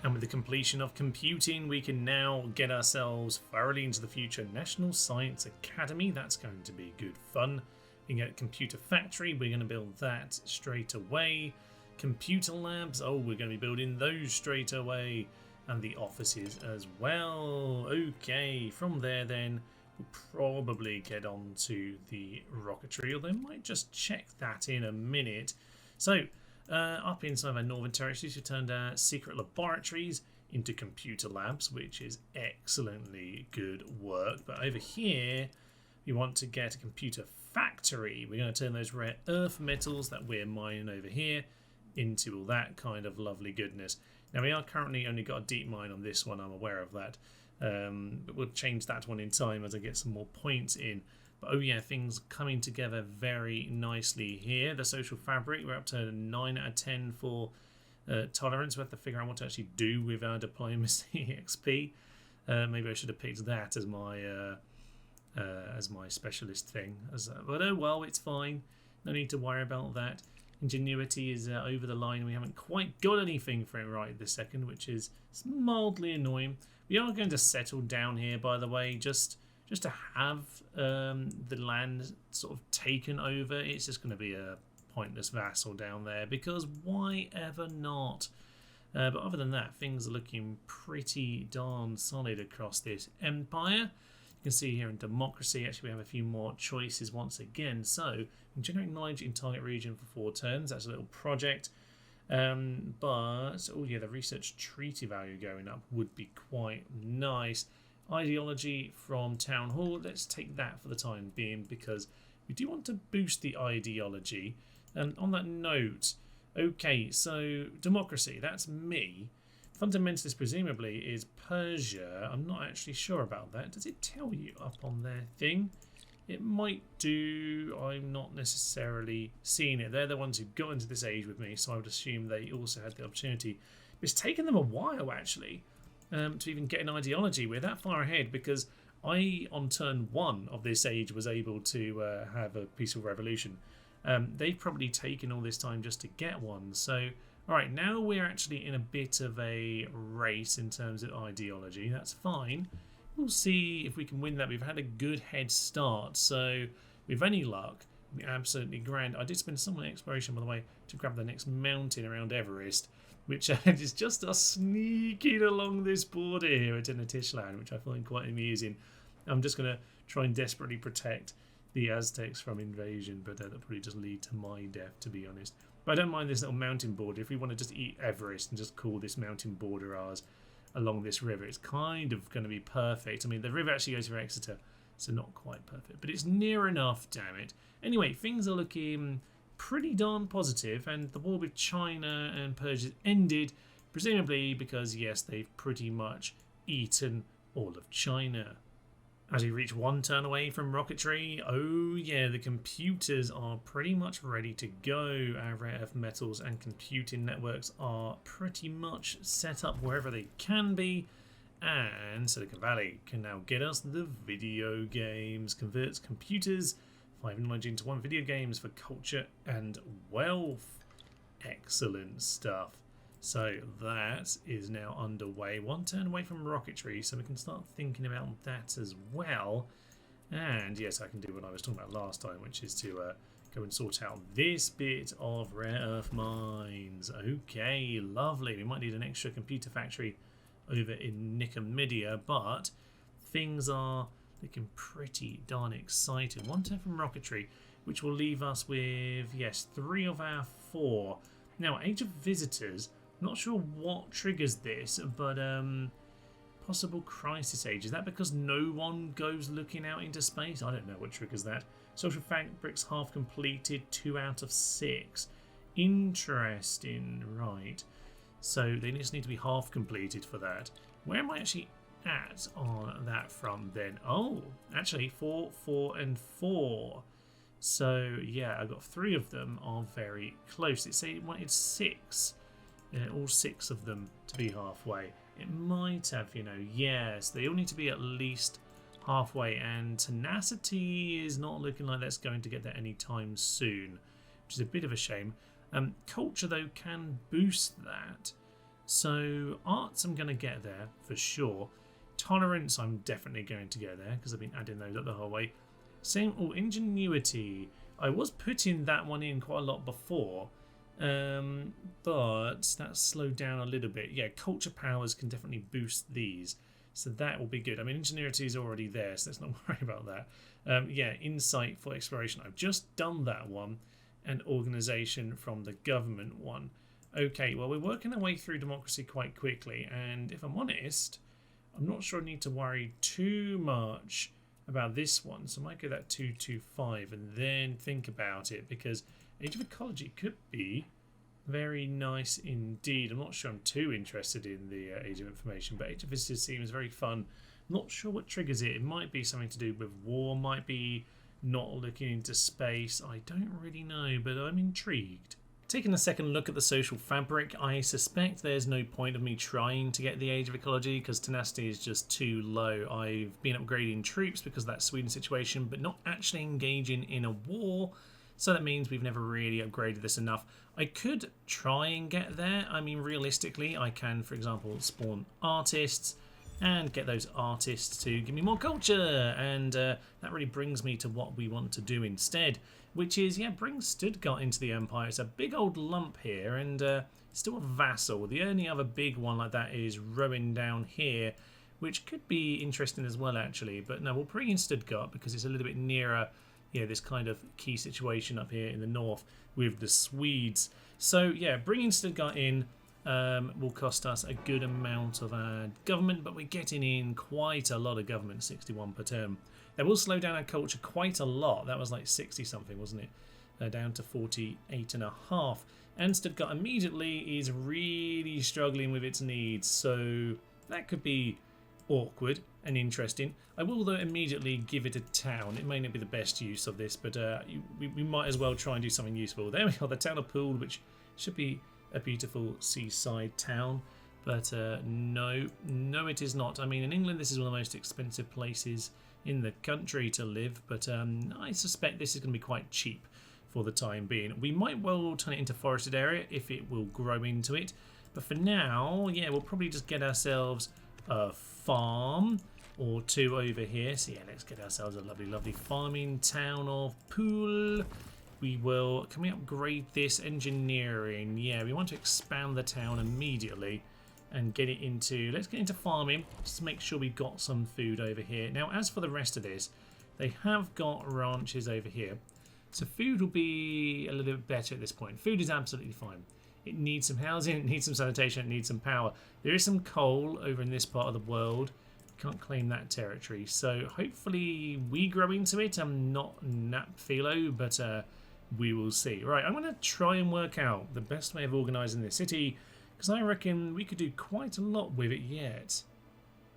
And with the completion of computing, we can now get ourselves thoroughly into the future National Science Academy. That's going to be good fun. We can get a computer factory. We're going to build that straight away. Computer labs. Oh, we're going to be building those straight away. And the offices as well. Okay, from there then, we'll probably get on to the rocketry. Although I might just check that in a minute. So, up in some of our northern territories, we turned our secret laboratories into computer labs, which is excellently good work. But over here, we want to get a computer factory. We're going to turn those rare earth metals that we're mining over here into all that kind of lovely goodness. Now, we are currently only got a deep mine on this one, I'm aware of that. But we'll change that one in time as I get some more points in. But oh yeah, things coming together very nicely here. The social fabric, we're up to 9 out of 10 for tolerance. We have to figure out what to actually do with our diplomacy XP. Maybe I should have picked that as my specialist thing. But oh well, it's fine. No need to worry about that. Ingenuity is over the line. We haven't quite got anything for it right this second, which is mildly annoying. We are going to settle down here, by the way, just to have the land sort of taken over. It's just going to be a pointless vassal down there because why ever not? But other than that, things are looking pretty darn solid across this empire. You can see here in democracy, actually we have a few more choices once again. So we can generate knowledge in target region for 4 turns. That's a little project. But oh yeah, the research treaty value going up would be quite nice. Ideology from Town Hall, let's take that for the time being because we do want to boost the ideology. And on that note, okay, so democracy, that's me. Fundamentalist presumably is Persia. I'm not actually sure about that. Does it tell you up on their thing? It might do. I'm not necessarily seeing it. They're the ones who got into this age with me, so I would assume they also had the opportunity. It's taken them a while actually. To even get an ideology. We're that far ahead because I, on turn 1 of this age, was able to have a peaceful revolution. They've probably taken all this time just to get one. So, alright, now we're actually in a bit of a race in terms of ideology. That's fine. We'll see if we can win that. We've had a good head start. So, with any luck, it'll be absolutely grand. I did spend some exploration, by the way, to grab the next mountain around Everest, which is just us sneaking along this border here at Tenochtitlan, which I find quite amusing. I'm just going to try and desperately protect the Aztecs from invasion, but that'll probably just lead to my death, to be honest. But I don't mind this little mountain border. If we want to just eat Everest and just call this mountain border ours along this river, it's kind of going to be perfect. I mean, the river actually goes through Exeter, so not quite perfect, but it's near enough, damn it. Anyway, things are looking pretty darn positive, and the war with China and Persia ended, presumably because, yes, they've pretty much eaten all of China. As we reach 1 turn away from rocketry, oh yeah, the computers are pretty much ready to go. Our rare earth metals and computing networks are pretty much set up wherever they can be, and Silicon Valley can now get us the video games, converts computers 5 knowledge into 1 video games for culture and wealth. Excellent stuff. So that is now underway. 1 turn away from rocketry, so we can start thinking about that as well. And yes, I can do what I was talking about last time, which is to go and sort out this bit of rare earth mines. Okay, lovely. We might need an extra computer factory over in Nicomedia, but things are looking pretty darn exciting. 1 turn from rocketry, which will leave us with, yes, 3 of our 4. Now, Age of Visitors, not sure what triggers this, but possible crisis age. Is that because no one goes looking out into space? I don't know what triggers that. Social fabrics half completed, 2 out of 6. Interesting, right. So they just need to be half completed for that. Where am I actually at on that front then? Oh, actually 4, 4 and 4. So yeah, I got 3 of them are very close. It say it wanted 6. All 6 of them to be halfway. It might have, you know, yes, they all need to be at least halfway, and tenacity is not looking like that's going to get there anytime soon, which is a bit of a shame. Culture though can boost that. So arts I'm going to get there for sure. Tolerance I'm definitely going to get there because I've been adding those up the whole way. Same, ingenuity. I was putting that one in quite a lot before, but that's slowed down a little bit. Yeah, culture powers can definitely boost these, so that will be good. I mean, ingenuity is already there, so let's not worry about that. Yeah, insight for exploration. I've just done that one, and organisation from the government one. Okay, well, we're working our way through democracy quite quickly, and if I'm honest, I'm not sure I need to worry too much about this one, so I might go that 225 and then think about it, because Age of Ecology could be very nice indeed. I'm not sure I'm too interested in the Age of Information, but Age of Visitors seems very fun. Not sure what triggers it. It might be something to do with war, might be not looking into space. I don't really know, but I'm intrigued. Taking a second look at the social fabric, I suspect there's no point of me trying to get the Age of Ecology because tenacity is just too low. I've been upgrading troops because of that Sweden situation, but not actually engaging in a war, so that means we've never really upgraded this enough. I could try and get there. I mean, realistically, I can, for example, spawn artists and get those artists to give me more culture, and that really brings me to what we want to do instead, which is, yeah, bring Stuttgart into the Empire. It's a big old lump here, and still a vassal. The only other big one like that is Rowan down here, which could be interesting as well, actually. But no, we'll bring in Stuttgart because it's a little bit nearer, yeah, this kind of key situation up here in the north with the Swedes. So, yeah, bringing Stuttgart in will cost us a good amount of government, but we're getting in quite a lot of government, 61 per term. That will slow down our culture quite a lot. That was like 60 something, wasn't it? Down to 48.5. And Stuttgart immediately is really struggling with its needs, so that could be awkward and interesting. I will, though, immediately give it a town. It may not be the best use of this, but we might as well try and do something useful. There we are, the town of Poole, which should be a beautiful seaside town. But no, it is not. I mean, in England, this is one of the most expensive places in the country to live, but I suspect this is going to be quite cheap for the time being. We might well turn it into forested area if it will grow into it, but for now, yeah, we'll probably just get ourselves a farm or two over here. So yeah, let's get ourselves a lovely farming town of Poole. We will, can we upgrade this engineering? Yeah, we want to expand the town immediately and get it into, let's get into farming just to make sure we've got some food over here. Now, as for the rest of this, they have got ranches over here, so food will be a little bit better at this point. Food is absolutely fine. It needs some housing, it needs some sanitation, it needs some power. There is some coal over in this part of the world. Can't claim that territory, so hopefully we grow into it. I'm not Napphilo, but we will see. Right, I'm going to try and work out the best way of organising this city, because I reckon we could do quite a lot with it yet.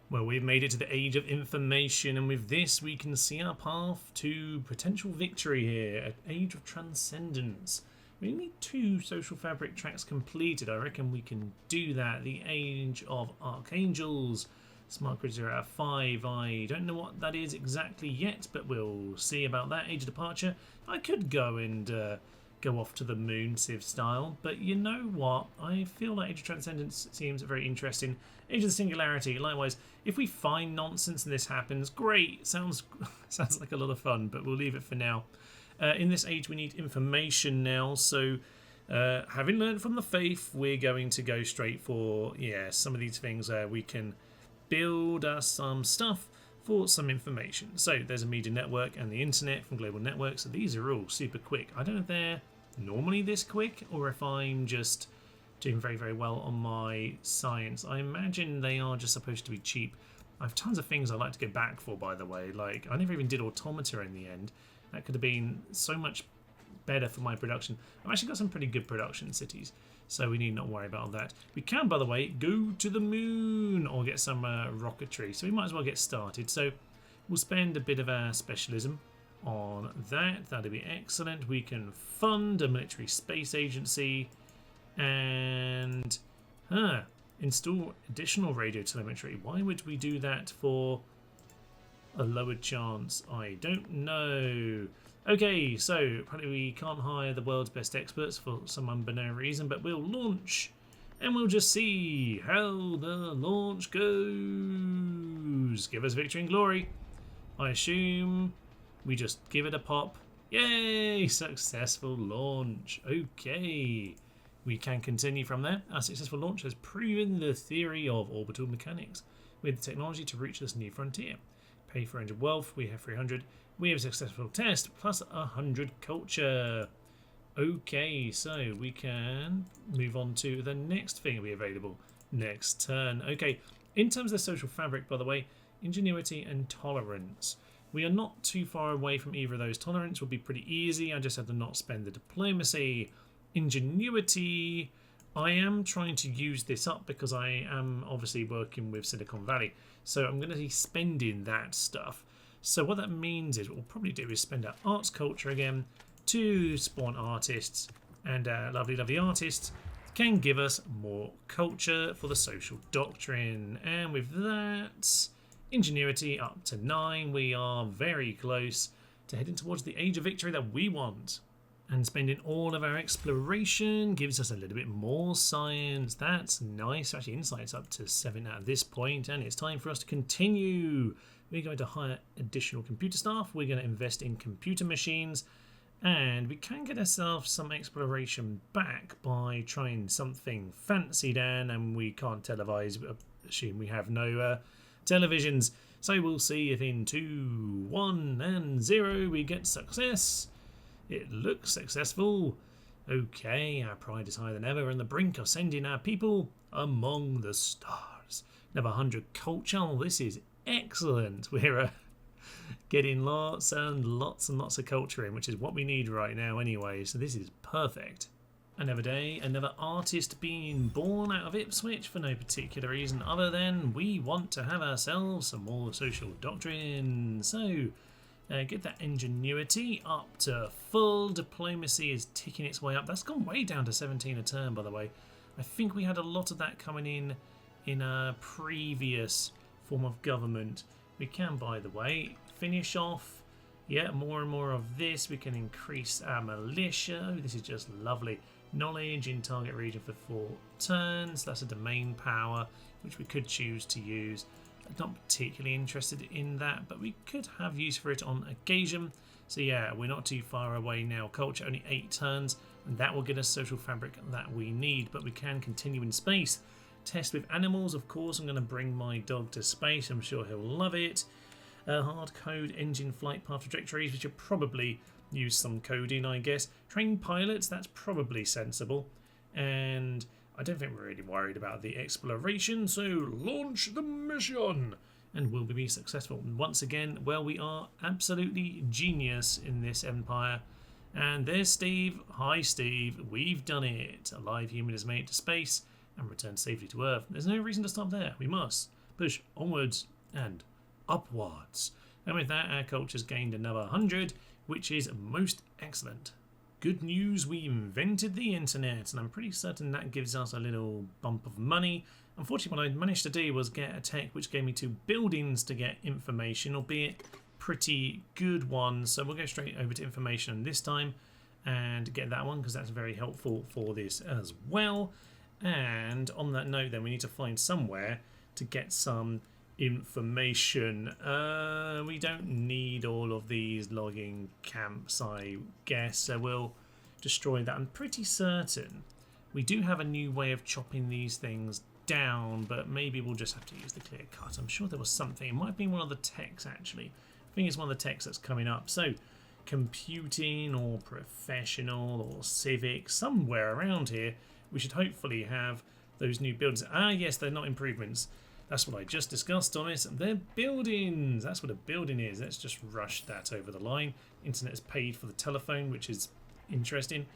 Well, we've made it to the Age of Information, and with this we can see our path to potential victory here at Age of Transcendence. We need 2 social fabric tracks completed. I reckon we can do that. The Age of Archangels. Smart grid 0 out of 5. I don't know what that is exactly yet, but we'll see about that. Age of Departure. I could go and go off to the moon, Civ style, but you know what? I feel like Age of Transcendence seems very interesting. Age of the Singularity, likewise. If we find nonsense and this happens, great. Sounds like a lot of fun, but we'll leave it for now. In this age, we need information now, so having learned from the faith, we're going to go straight for, yeah, some of these things we can build us some stuff for some information. So there's a media network and the internet from Global Network, so these are all super quick. I don't know if they're normally this quick or if I'm just doing very well on my science. I imagine they are just supposed to be cheap. I have tons of things I'd like to go back for, by the way. Like, I never even did automata in the end. That could have been so much better for my production. I've actually got some pretty good production cities, so we need not worry about that. We can, by the way, go to the moon or get some rocketry, so we might as well get started. So we'll spend a bit of our specialism on that. That'll be excellent. We can fund a military space agency and install additional radio telemetry. Why would we do that for a lower chance? I don't know. Okay, so apparently we can't hire the world's best experts for some unbeknown reason, but we'll launch and we'll just see how the launch goes. Give us victory and glory. I assume we just give it a pop. Yay! Successful launch. Okay. We can continue from there. Our successful launch has proven the theory of orbital mechanics. We have the technology to reach this new frontier. Pay for 100 wealth. We have 300. We have a successful test plus 100 culture. Okay, so we can move on to the next thing will be available next turn. Okay, in terms of the social fabric, by the way, ingenuity and tolerance. We are not too far away from either of those. Tolerance will be pretty easy. I just have to not spend the diplomacy. Ingenuity, I am trying to use this up because I am obviously working with Silicon Valley. So I'm going to be spending that stuff. So what that means is what we'll probably do is spend our arts culture again to spawn artists. And lovely, lovely artists can give us more culture for the social doctrine. And with that, ingenuity up to 9. We are very close to heading towards the age of victory that we want. And spending all of our exploration gives us a little bit more science. That's nice. Actually, insight's up to 7 at this point, and it's time for us to continue. We're going to hire additional computer staff. We're going to invest in computer machines, and we can get ourselves some exploration back by trying something fancy, Dan, and we can't televise. Assume we have no televisions. So we'll see if in 2, 1, and 0 we get success. It looks successful. Okay, our pride is higher than ever, on the brink of sending our people among the stars. Another 100 culture. Oh, this is excellent. We're getting lots and lots and lots of culture in, which is what we need right now anyway. So this is perfect. Another day, another artist being born out of Ipswich for no particular reason other than we want to have ourselves some more social doctrine. So get that ingenuity up to full. Diplomacy is ticking its way up. That's gone way down to 17 a turn, by the way. I think we had a lot of that coming in a previous form of government. We can, by the way, finish off. Yeah, more and more of this. We can increase our militia. Oh, this is just lovely. Knowledge in target region for 4 turns. That's a domain power, which we could choose to use. Not particularly interested in that, but we could have use for it on occasion. So yeah, we're not too far away now. Culture only 8 turns, and that will get us social fabric that we need, but we can continue in space. Test with animals, of course. I'm going to bring my dog to space. I'm sure he'll love it. Hard code engine flight path trajectories, which will probably use some coding, I guess. Train pilots, that's probably sensible. And I don't think we're really worried about the exploration, so launch the mission! And will we be successful? Once again, well, we are absolutely genius in this empire. And there's Steve. Hi, Steve. We've done it. A live human is made it to space and returned safely to Earth. There's no reason to stop there. We must push onwards and upwards. And with that, our culture's gained another 100, which is most excellent. Good news, we invented the internet, and I'm pretty certain that gives us a little bump of money. Unfortunately, what I managed to do was get a tech which gave me 2 buildings to get information, albeit pretty good ones. So we'll go straight over to information this time and get that one, because that's very helpful for this as well. And on that note, then, we need to find somewhere to get some information. We don't need all of these logging camps, I guess, so we'll destroy that. I'm pretty certain we do have a new way of chopping these things down, but maybe we'll just have to use the clear cut. I'm sure there was something. It might have been one of the techs, actually. I think it's one of the techs that's coming up. So computing or professional or civic, somewhere around here we should hopefully have those new buildings. Ah yes, they're not improvements. That's what I just discussed, Thomas. They're buildings. That's what a building is. Let's just rush that over the line. Internet is paid for the telephone, which is interesting.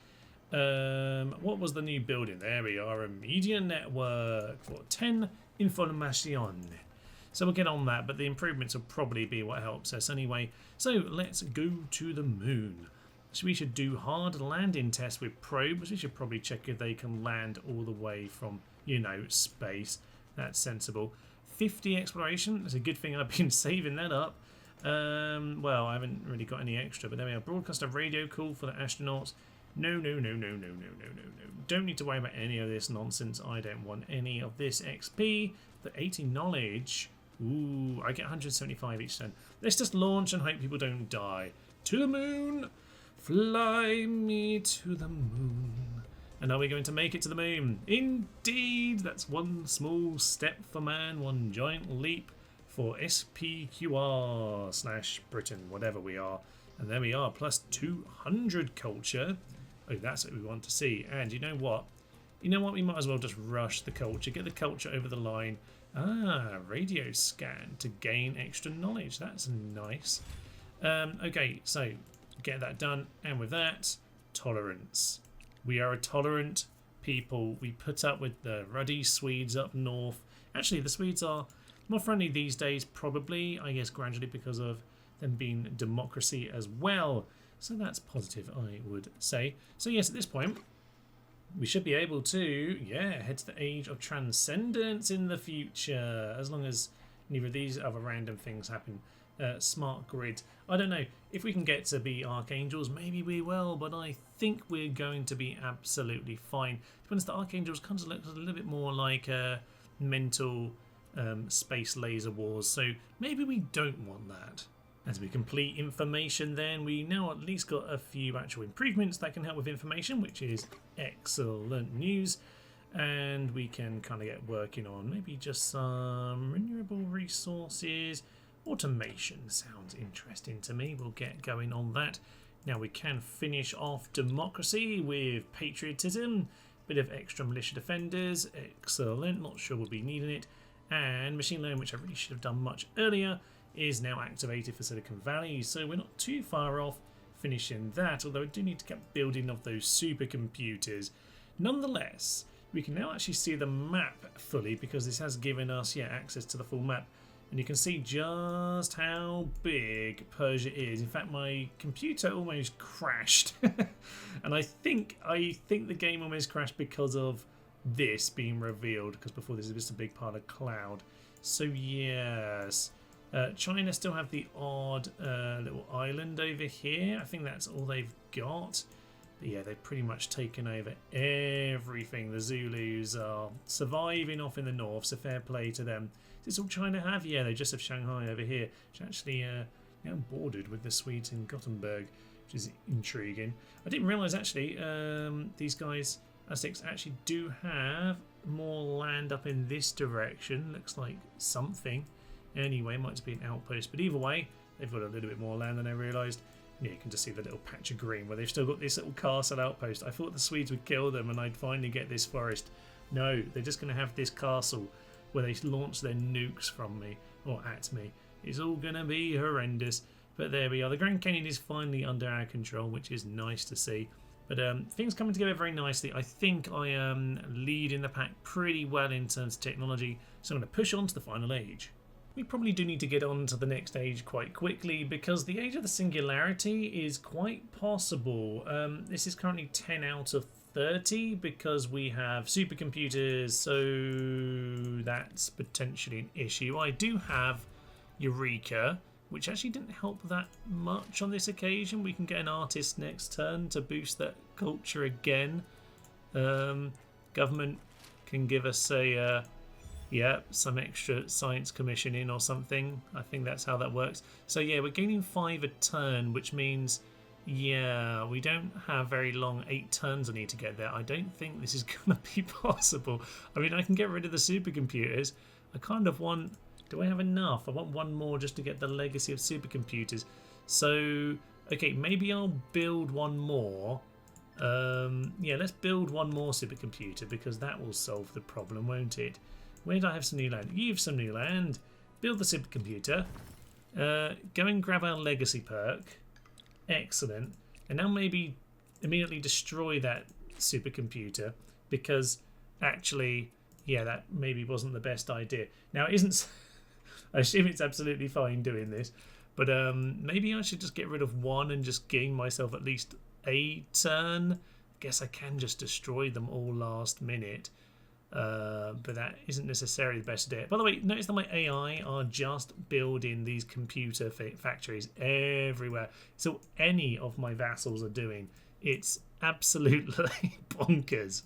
What was the new building? There we are. A media network for 10 information. So we'll get on that, but the improvements will probably be what helps us anyway. So let's go to the moon. So we should do hard landing tests with probes. We should probably check if they can land all the way from, you know, space. That's sensible. 50 exploration. That's a good thing I've been saving that up. Well, I haven't really got any extra, but there we are. Broadcast a radio call for the astronauts. No, no, no, no, no, no, no, no, no. Don't need to worry about any of this nonsense. I don't want any of this XP. The 80 knowledge. Ooh, I get 175 each turn. Let's just launch and hope people don't die. To the moon! Fly me to the moon. And are we going to make it to the moon? Indeed! That's one small step for man, one giant leap for SPQR/Britain, whatever we are. And there we are, plus 200 culture. Oh, that's what we want to see. And you know what? You know what? We might as well just rush the culture, get the culture over the line. Ah, radio scan to gain extra knowledge. That's nice. Okay, so get that done. And with that, tolerance. We are a tolerant people. We put up with the ruddy Swedes up north. Actually, the Swedes are more friendly these days, probably, I guess, gradually because of them being democracy as well. So that's positive, I would say. So yes, at this point, we should be able to, head to the age of transcendence in the future, as long as neither of these other random things happen. Smart grid. I don't know if we can get to be archangels. Maybe we will, but I think we're going to be absolutely fine. To be honest, the archangels kind of look a little bit more like mental space laser wars. So maybe we don't want that. As we complete information, then we now at least got a few actual improvements that can help with information, which is excellent news. And we can kind of get working on maybe just some renewable resources. Automation sounds interesting to me. We'll get going on that. Now we can finish off democracy with patriotism. Bit of extra militia defenders. Excellent. Not sure we'll be needing it. And machine learning, which I really should have done much earlier, is now activated for Silicon Valley. So we're not too far off finishing that. Although I do need to get building of those supercomputers. Nonetheless, we can now actually see the map fully because this has given us access to the full map. And you can see just how big Persia is. In fact, my computer almost crashed. And I think the game almost crashed because of this being revealed. Because before this was just a big part of cloud. So yes. China still have the odd little island over here. I think that's all they've got. But yeah, they've pretty much taken over everything. The Zulus are surviving off in the north, so fair play to them. Is this all China have? Yeah, they just have Shanghai over here, which actually now bordered with the Swedes in Gothenburg, which is intriguing. I didn't realise actually these guys, Aztecs, actually do have more land up in this direction. Looks like something. Anyway, might just be an outpost, but either way, they've got a little bit more land than I realised. Yeah, you can just see the little patch of green where they've still got this little castle outpost. I thought the Swedes would kill them and I'd finally get this forest. No, they're just going to have this castle where they launch their nukes from me, or at me. It's all going to be horrendous. But there we are. The Grand Canyon is finally under our control, which is nice to see. But things coming together very nicely. I think I am leading the pack pretty well in terms of technology. So I'm going to push on to the final age. We probably do need to get on to the next age quite quickly because the age of the singularity is quite possible. This is currently 10 out of 30 because we have supercomputers, so that's potentially an issue. I do have Eureka, which actually didn't help that much on this occasion. We can get an artist next turn to boost that culture again. Government can give us some extra science commissioning or something. I think that's how that works. So yeah, we're gaining 5 a turn, which means we don't have very long. 8 turns I need to get there. I don't think this is going to be possible. I mean, I can get rid of the supercomputers. I kind of want... Do I have enough? I want one more just to get the legacy of supercomputers. So, okay, maybe I'll build one more. Let's build one more supercomputer because that will solve the problem, won't it? Where did I have some new land? You have some new land. Build the supercomputer. Go and grab our legacy perk. Excellent. And now maybe immediately destroy that supercomputer because actually, that maybe wasn't the best idea. Now, it isn't... I assume it's absolutely fine doing this, but maybe I should just get rid of one and just gain myself at least a turn. I guess I can just destroy them all last minute. But that isn't necessarily the best idea. By the way, notice that my AI are just building these computer factories everywhere. So any of my vassals are doing, it's absolutely bonkers.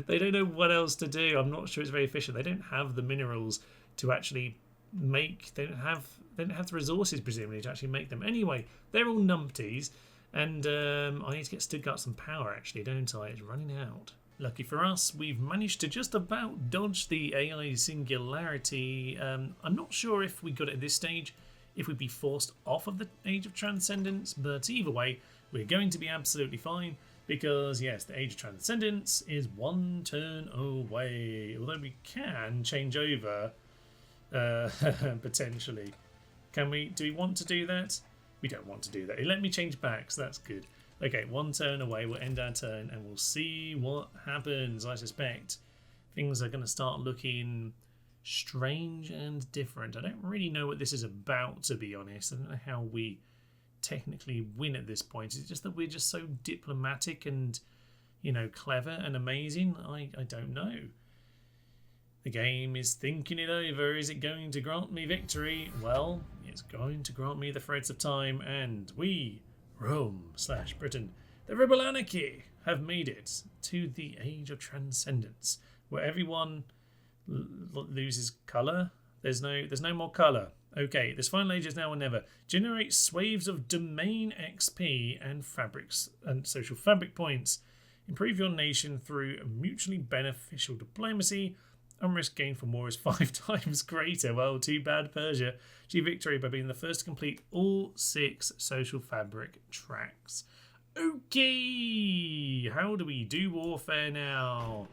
They don't know what else to do. I'm not sure it's very efficient. They don't have the minerals to actually make. They don't have the resources presumably to actually make them. Anyway, they're all numpties, and I need to get Stuttgart some power actually, don't I? It's running out. Lucky for us, we've managed to just about dodge the AI singularity. I'm not sure if we got it at this stage, if we'd be forced off of the Age of Transcendence, but either way, we're going to be absolutely fine because, yes, the Age of Transcendence is one turn away. Although we can change over, potentially. Can we? Do we want to do that? We don't want to do that. It let me change back, so that's good. Okay, one turn away, we'll end our turn and we'll see what happens. I suspect things are going to start looking strange and different. I don't really know what this is about, to be honest. I don't know how we technically win at this point. Is it just that we're just so diplomatic and, clever and amazing? I don't know. The game is thinking it over. Is it going to grant me victory? Well, it's going to grant me the threads of time, and we, Rome/Britain, the rebel anarchy, have made it to the Age of Transcendence, where everyone loses colour. There's no more colour. Okay, this final age is now or never. Generate swaves of domain XP and fabrics and social fabric points. Improve your nation through mutually beneficial diplomacy. Unrisk gain from war is 5 times greater. Well, too bad, Persia. Achieve victory by being the first to complete all 6 social fabric tracks. Okay, how do we do warfare now?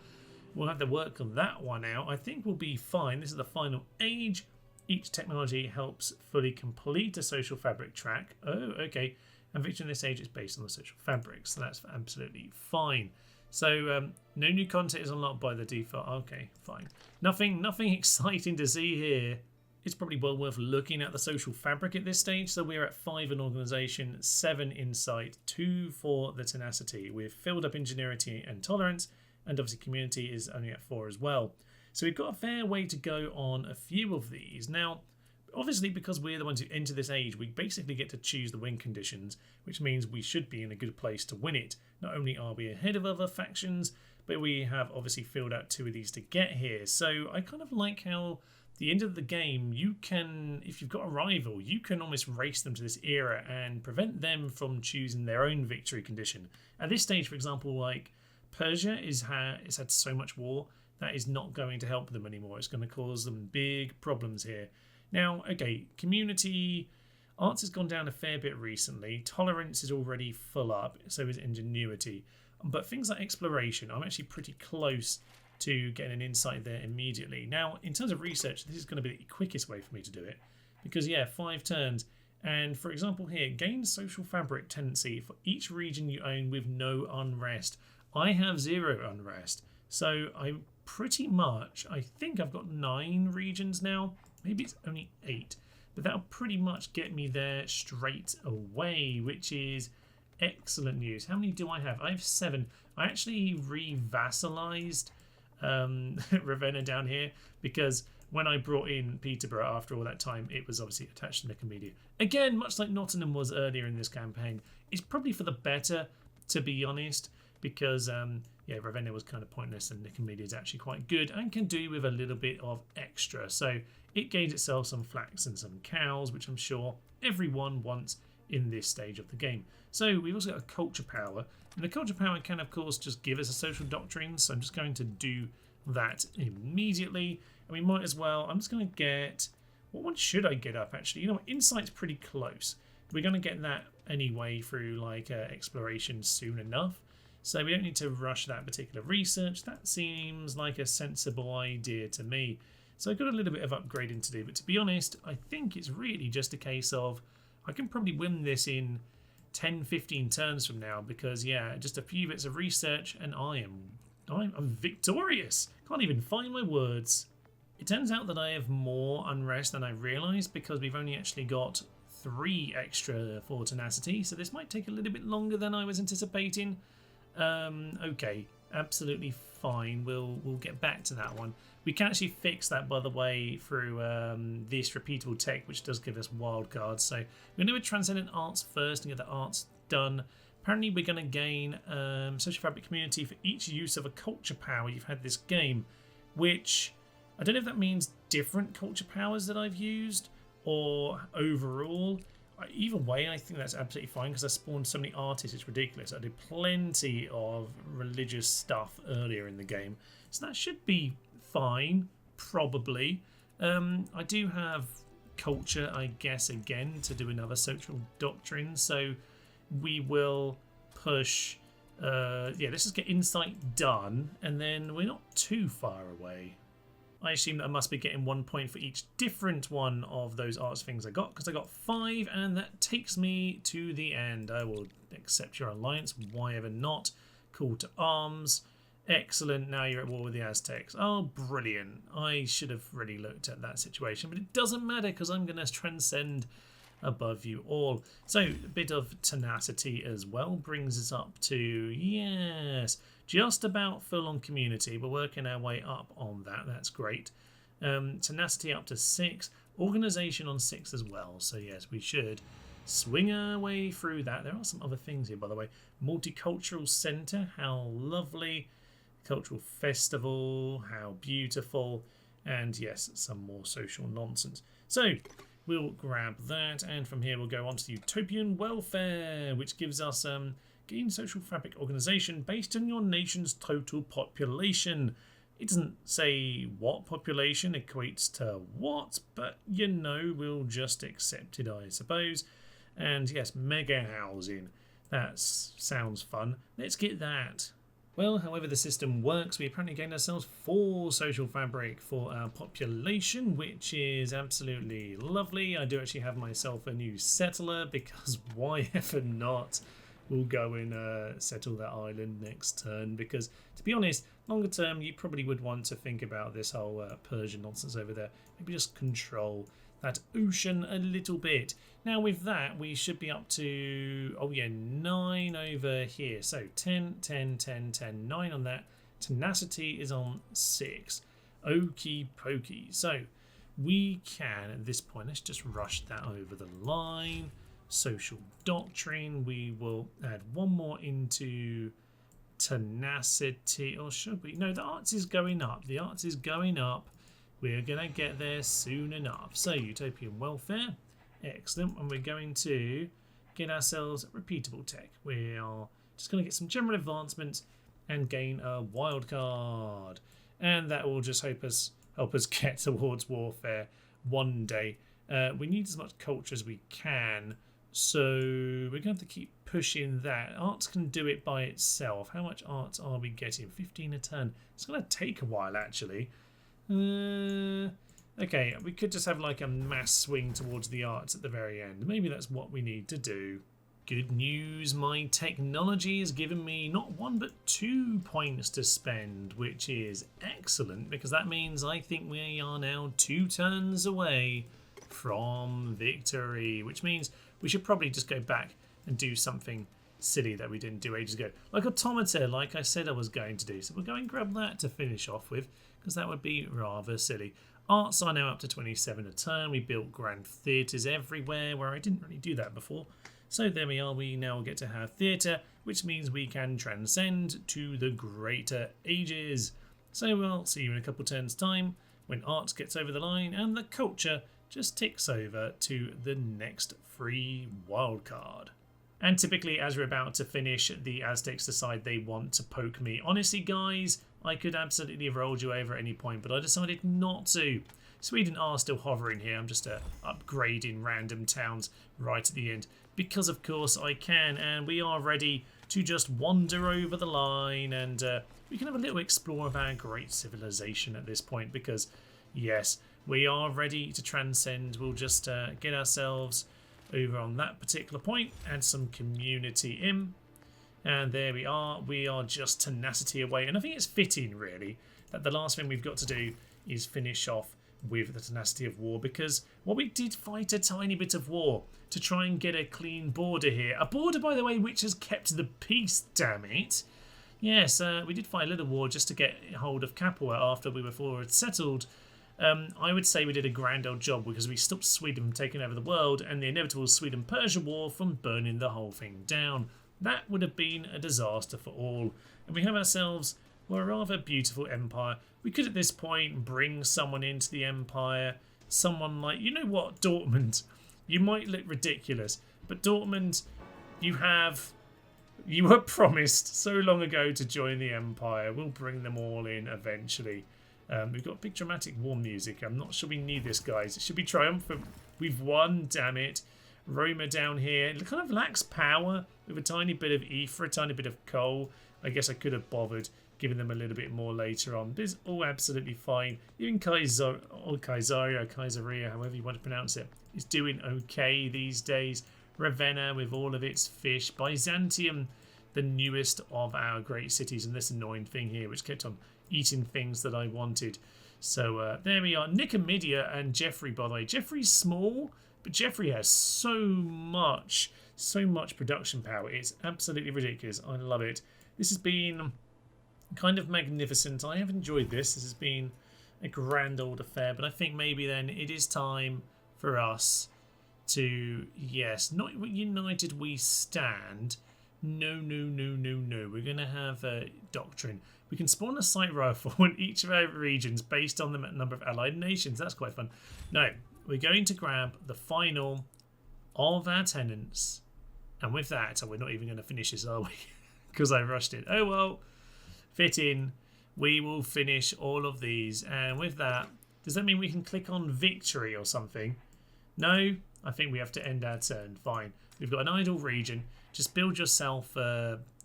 We'll have to work on that one out. I think we'll be fine. This is the final age. Each technology helps fully complete a social fabric track. Oh, okay. And victory in this age is based on the social fabric, so that's absolutely fine. So no new content is unlocked by the default. Okay, fine. Nothing exciting to see here. It's probably well worth looking at the social fabric at this stage. So we're at 5 in organisation, 7 insight, 2 for the tenacity. We've filled up ingenuity and tolerance, and obviously community is only at 4 as well. So we've got a fair way to go on a few of these. Now, obviously, because we're the ones who enter this age, we basically get to choose the win conditions, which means we should be in a good place to win it. Not only are we ahead of other factions, but we have obviously filled out 2 of these to get here. So I kind of like how the end of the game, you can, if you've got a rival, you can almost race them to this era and prevent them from choosing their own victory condition. At this stage, for example, like Persia has had so much war, that is not going to help them anymore. It's going to cause them big problems here. Now, okay, community, arts has gone down a fair bit recently. Tolerance is already full up, so is ingenuity. But things like exploration, I'm actually pretty close to getting an insight there immediately. Now, in terms of research, this is going to be the quickest way for me to do it. Because, yeah, 5 turns. And, for example, here, gain social fabric tendency for each region you own with no unrest. I have 0 unrest. So I pretty much, I think I've got 9 regions now. Maybe it's only 8. But that'll pretty much get me there straight away, which is excellent news. How many do I have? I have 7. I actually re-vassalized Ravenna down here because when I brought in Peterborough after all that time, it was obviously attached to Nicomedia. Again, much like Nottingham was earlier in this campaign, it's probably for the better, to be honest, because yeah, Ravenna was kind of pointless and Nicomedia is actually quite good and can do with a little bit of extra. So it gains itself some flax and some cows, which I'm sure everyone wants in this stage of the game. So we've also got a culture power, and the culture power can of course just give us a social doctrine, so I'm just going to do that immediately. And we might as well, I'm just going to get, what one should I get up actually? You know what, insight's pretty close. We're going to get that anyway through like exploration soon enough. So we don't need to rush that particular research. That seems like a sensible idea to me. So I've got a little bit of upgrading to do, but to be honest, I think it's really just a case of I can probably win this in 10-15 turns from now because, yeah, just a few bits of research and I'm victorious. Can't even find my words. It turns out that I have more unrest than I realised because we've only actually got 3 extra for tenacity, so this might take a little bit longer than I was anticipating. Okay, absolutely fine. We'll get back to that one. We can actually fix that, by the way, through this repeatable tech, which does give us wild cards. So we're going to do a Transcendent Arts first and get the arts done Apparently we're going to gain social fabric community for each use of a culture power you've had this game, which I don't know if that means different culture powers that I've used or overall. Either way, I think that's absolutely fine because I spawned so many artists, it's ridiculous. I did plenty of religious stuff earlier in the game, so that should be fine, probably. I do have culture, I guess, again, to do another social doctrine, so we will push... let's just get insight done, and then we're not too far away. I assume that I must be getting 1 point for each different one of those arts things I got, because I got 5, and that takes me to the end. I will accept your alliance, why ever not. Call to arms. Excellent, now you're at war with the Aztecs. Oh, brilliant. I should have really looked at that situation, but it doesn't matter because I'm going to transcend above you all. So, a bit of tenacity as well brings us up to, yes, just about full on community. We're working our way up on that. That's great. Tenacity up to 6. Organisation on 6 as well. So yes, we should swing our way through that. There are some other things here, by the way. Multicultural Centre. How lovely. Cultural Festival. How beautiful. And yes, some more social nonsense. So we'll grab that. And from here we'll go on to Utopian Welfare, which gives us... gain social fabric organisation based on your nation's total population. It doesn't say what population equates to what, but you know, we'll just accept it, I suppose. And yes, mega housing. That sounds fun. Let's get that. Well, however the system works, we apparently gained ourselves 4 social fabric for our population, which is absolutely lovely. I do actually have myself a new settler because why ever not? We'll go and settle that island next turn because, to be honest, longer term you probably would want to think about this whole Persian nonsense over there. Maybe just control that ocean a little bit. Now with that we should be up to, 9 over here. So 10, 10, 10, 10, 9 on that. Tenacity is on 6. Okie pokey. So we can, at this point, let's just rush that over the line. Social doctrine, we will add 1 more into tenacity, or should we? No, the arts is going up. The arts is going up. We're going to get there soon enough. So, utopian welfare. Excellent. And we're going to get ourselves repeatable tech. We are just going to get some general advancements and gain a wild card. And that will just help us get towards warfare one day. We need as much culture as we can. So we're going to have to keep pushing that. Arts can do it by itself. How much arts are we getting? 15 a turn. It's going to take a while, actually. Okay, we could just have like a mass swing towards the arts at the very end. Maybe that's what we need to do. Good news, my technology has given me not 1 but 2 points to spend, which is excellent because that means I think we are now 2 turns away from victory, which means we should probably just go back and do something silly that we didn't do ages ago. Like Automata, like I said I was going to do. So we'll go and grab that to finish off with, because that would be rather silly. Arts are now up to 27 a turn. We built grand theatres everywhere, where I didn't really do that before. So there we are. We now get to have theatre, which means we can transcend to the greater ages. So we'll see you in a couple turns' time when arts gets over the line and the culture just ticks over to the next free wildcard. And typically, as we're about to finish, the Aztecs decide they want to poke me. Honestly, guys, I could absolutely have rolled you over at any point, but I decided not to. Sweden are still hovering here. I'm just upgrading random towns right at the end because, of course, I can. And we are ready to just wander over the line, and we can have a little explore of our great civilization at this point because, yes, we are ready to transcend. We'll just get ourselves over on that particular point, add some community in, and there we are. We are just tenacity away, and I think it's fitting, really, that the last thing we've got to do is finish off with the tenacity of war, because what we did fight a tiny bit of war to try and get a clean border here. A border, by the way, which has kept the peace, damn it. Yes, we did fight a little war just to get hold of Capua after we were forward settled. I would say we did a grand old job because we stopped Sweden from taking over the world and the inevitable Sweden-Persia war from burning the whole thing down. That would have been a disaster for all. And we have ourselves, well, a rather beautiful empire. We could at this point bring someone into the empire. Someone like, you know what, Dortmund. You might look ridiculous, but Dortmund, you were promised so long ago to join the empire. We'll bring them all in eventually. We've got big dramatic war music. I'm not sure we need this, guys. It should be triumphant. We've won, damn it. Roma down here. It kind of lacks power with a tiny bit of ether, a tiny bit of coal. I guess I could have bothered giving them a little bit more later on. But it's all absolutely fine. Even Kaiseria, however you want to pronounce it, is doing okay these days. Ravenna with all of its fish. Byzantium, the newest of our great cities. And this annoying thing here, which kept on eating things that I wanted. So there we are. Nicomedia and Jeffrey, by the way. Jeffrey's small, but Jeffrey has so much production power. It's absolutely ridiculous. I love it. This has been kind of magnificent. I have enjoyed this. This has been a grand old affair, but I think maybe then it is time for us to, yes, not united we stand. No. We're going to have a doctrine. We can spawn a site rifle in each of our regions based on the number of allied nations. That's quite fun. No, we're going to grab the final of our tenants. And with that, we're not even going to finish this, are we? Because I rushed it. Oh, well, fit in. We will finish all of these. And with that, does that mean we can click on victory or something? No, I think we have to end our turn. Fine. We've got an idle region. Just build yourself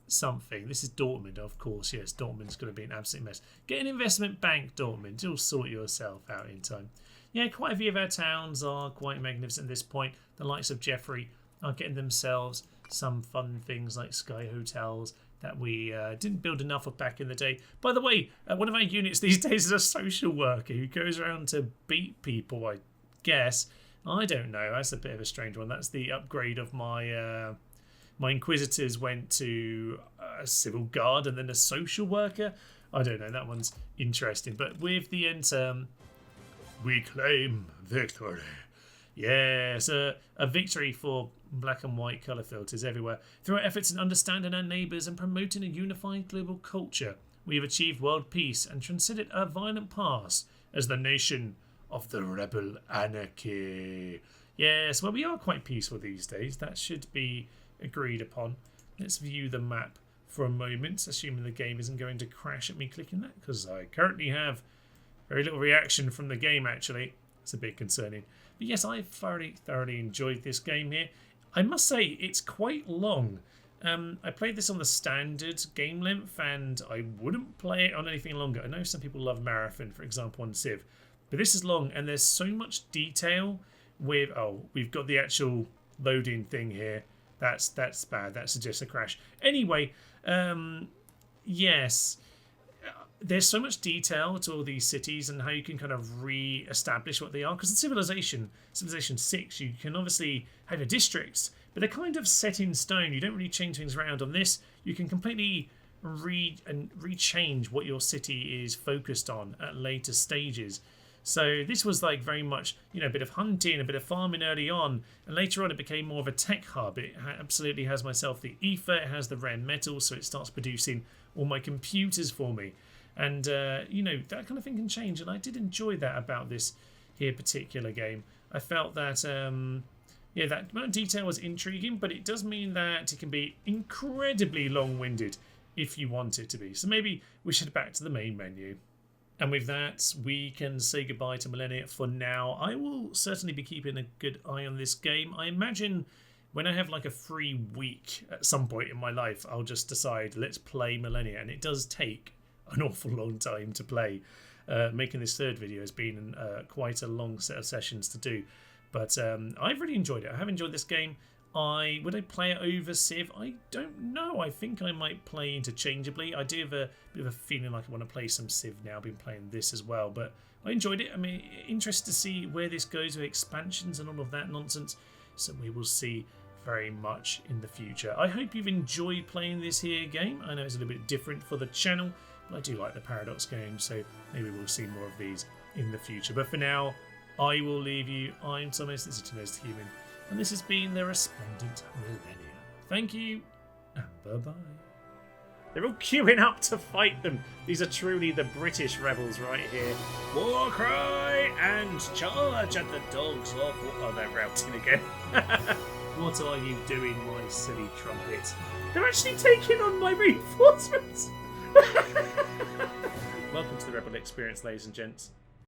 something. This is Dortmund, of course. Yes, Dortmund's going to be an absolute mess. Get an investment bank, Dortmund. You'll sort yourself out in time. Yeah, quite a few of our towns are quite magnificent at this point. The likes of Jeffrey are getting themselves some fun things like sky hotels that we didn't build enough of back in the day. By the way, one of our units these days is a social worker who goes around to beat people, I guess. I don't know. That's a bit of a strange one. That's the upgrade of my my Inquisitors went to a civil guard and then a social worker. I don't know. That one's interesting. But with the end term, we claim victory. Yes, a victory for black and white colour filters everywhere. Through our efforts in understanding our neighbours and promoting a unified global culture, we have achieved world peace and transcended our violent past as the nation of the rebel anarchy. Yes, well, we are quite peaceful these days. That should be agreed upon. Let's view the map for a moment, assuming the game isn't going to crash at me clicking that, because I currently have very little reaction from the game, actually. It's a bit concerning. But yes, I've thoroughly enjoyed this game here. I must say, it's quite long. I played this on the standard game length, and I wouldn't play it on anything longer. I know some people love Marathon, for example, on Civ. But this is long, and there's so much detail with... Oh, we've got the actual loading thing here. That's bad. That suggests a crash. Anyway, yes, there's so much detail to all these cities and how you can kind of re-establish what they are. Because in Civilization 6, you can obviously have your districts, but they're kind of set in stone. You don't really change things around. On this, you can completely rechange what your city is focused on at later stages. So this was like very much, you know, a bit of hunting, a bit of farming early on, and later on it became more of a tech hub. It absolutely has myself the ether, it has the rare metals, so it starts producing all my computers for me. And, you know, that kind of thing can change, and I did enjoy that about this here particular game. I felt that, yeah, that amount of detail was intriguing, but it does mean that it can be incredibly long-winded if you want it to be. So maybe we should head back to the main menu. And with that, we can say goodbye to Millennia for now. I will certainly be keeping a good eye on this game. I imagine when I have like a free week at some point in my life, I'll just decide, let's play Millennia. And it does take an awful long time to play. Making this third video has been quite a long set of sessions to do. But I've really enjoyed it. I have enjoyed this game. Would I play it over Civ? I don't know. I think I might play interchangeably. I do have a bit of a feeling like I want to play some Civ now. I've been playing this as well, but I enjoyed it. I mean, interested to see where this goes with expansions and all of that nonsense. So we will see very much in the future. I hope you've enjoyed playing this here game. I know it's a little bit different for the channel, but I do like the Paradox games, so maybe we'll see more of these in the future. But for now, I will leave you. I'm Thomas, this is Today's Human, and this has been the Resplendent Millennia. Thank you, Bye-bye. They're all queuing up to fight them. These are truly the British rebels right here. War cry and charge at the dogs of... Oh, they're routing again. What are you doing, my silly trumpet? They're actually taking on my reinforcements. Welcome to the Rebel Experience, ladies and gents.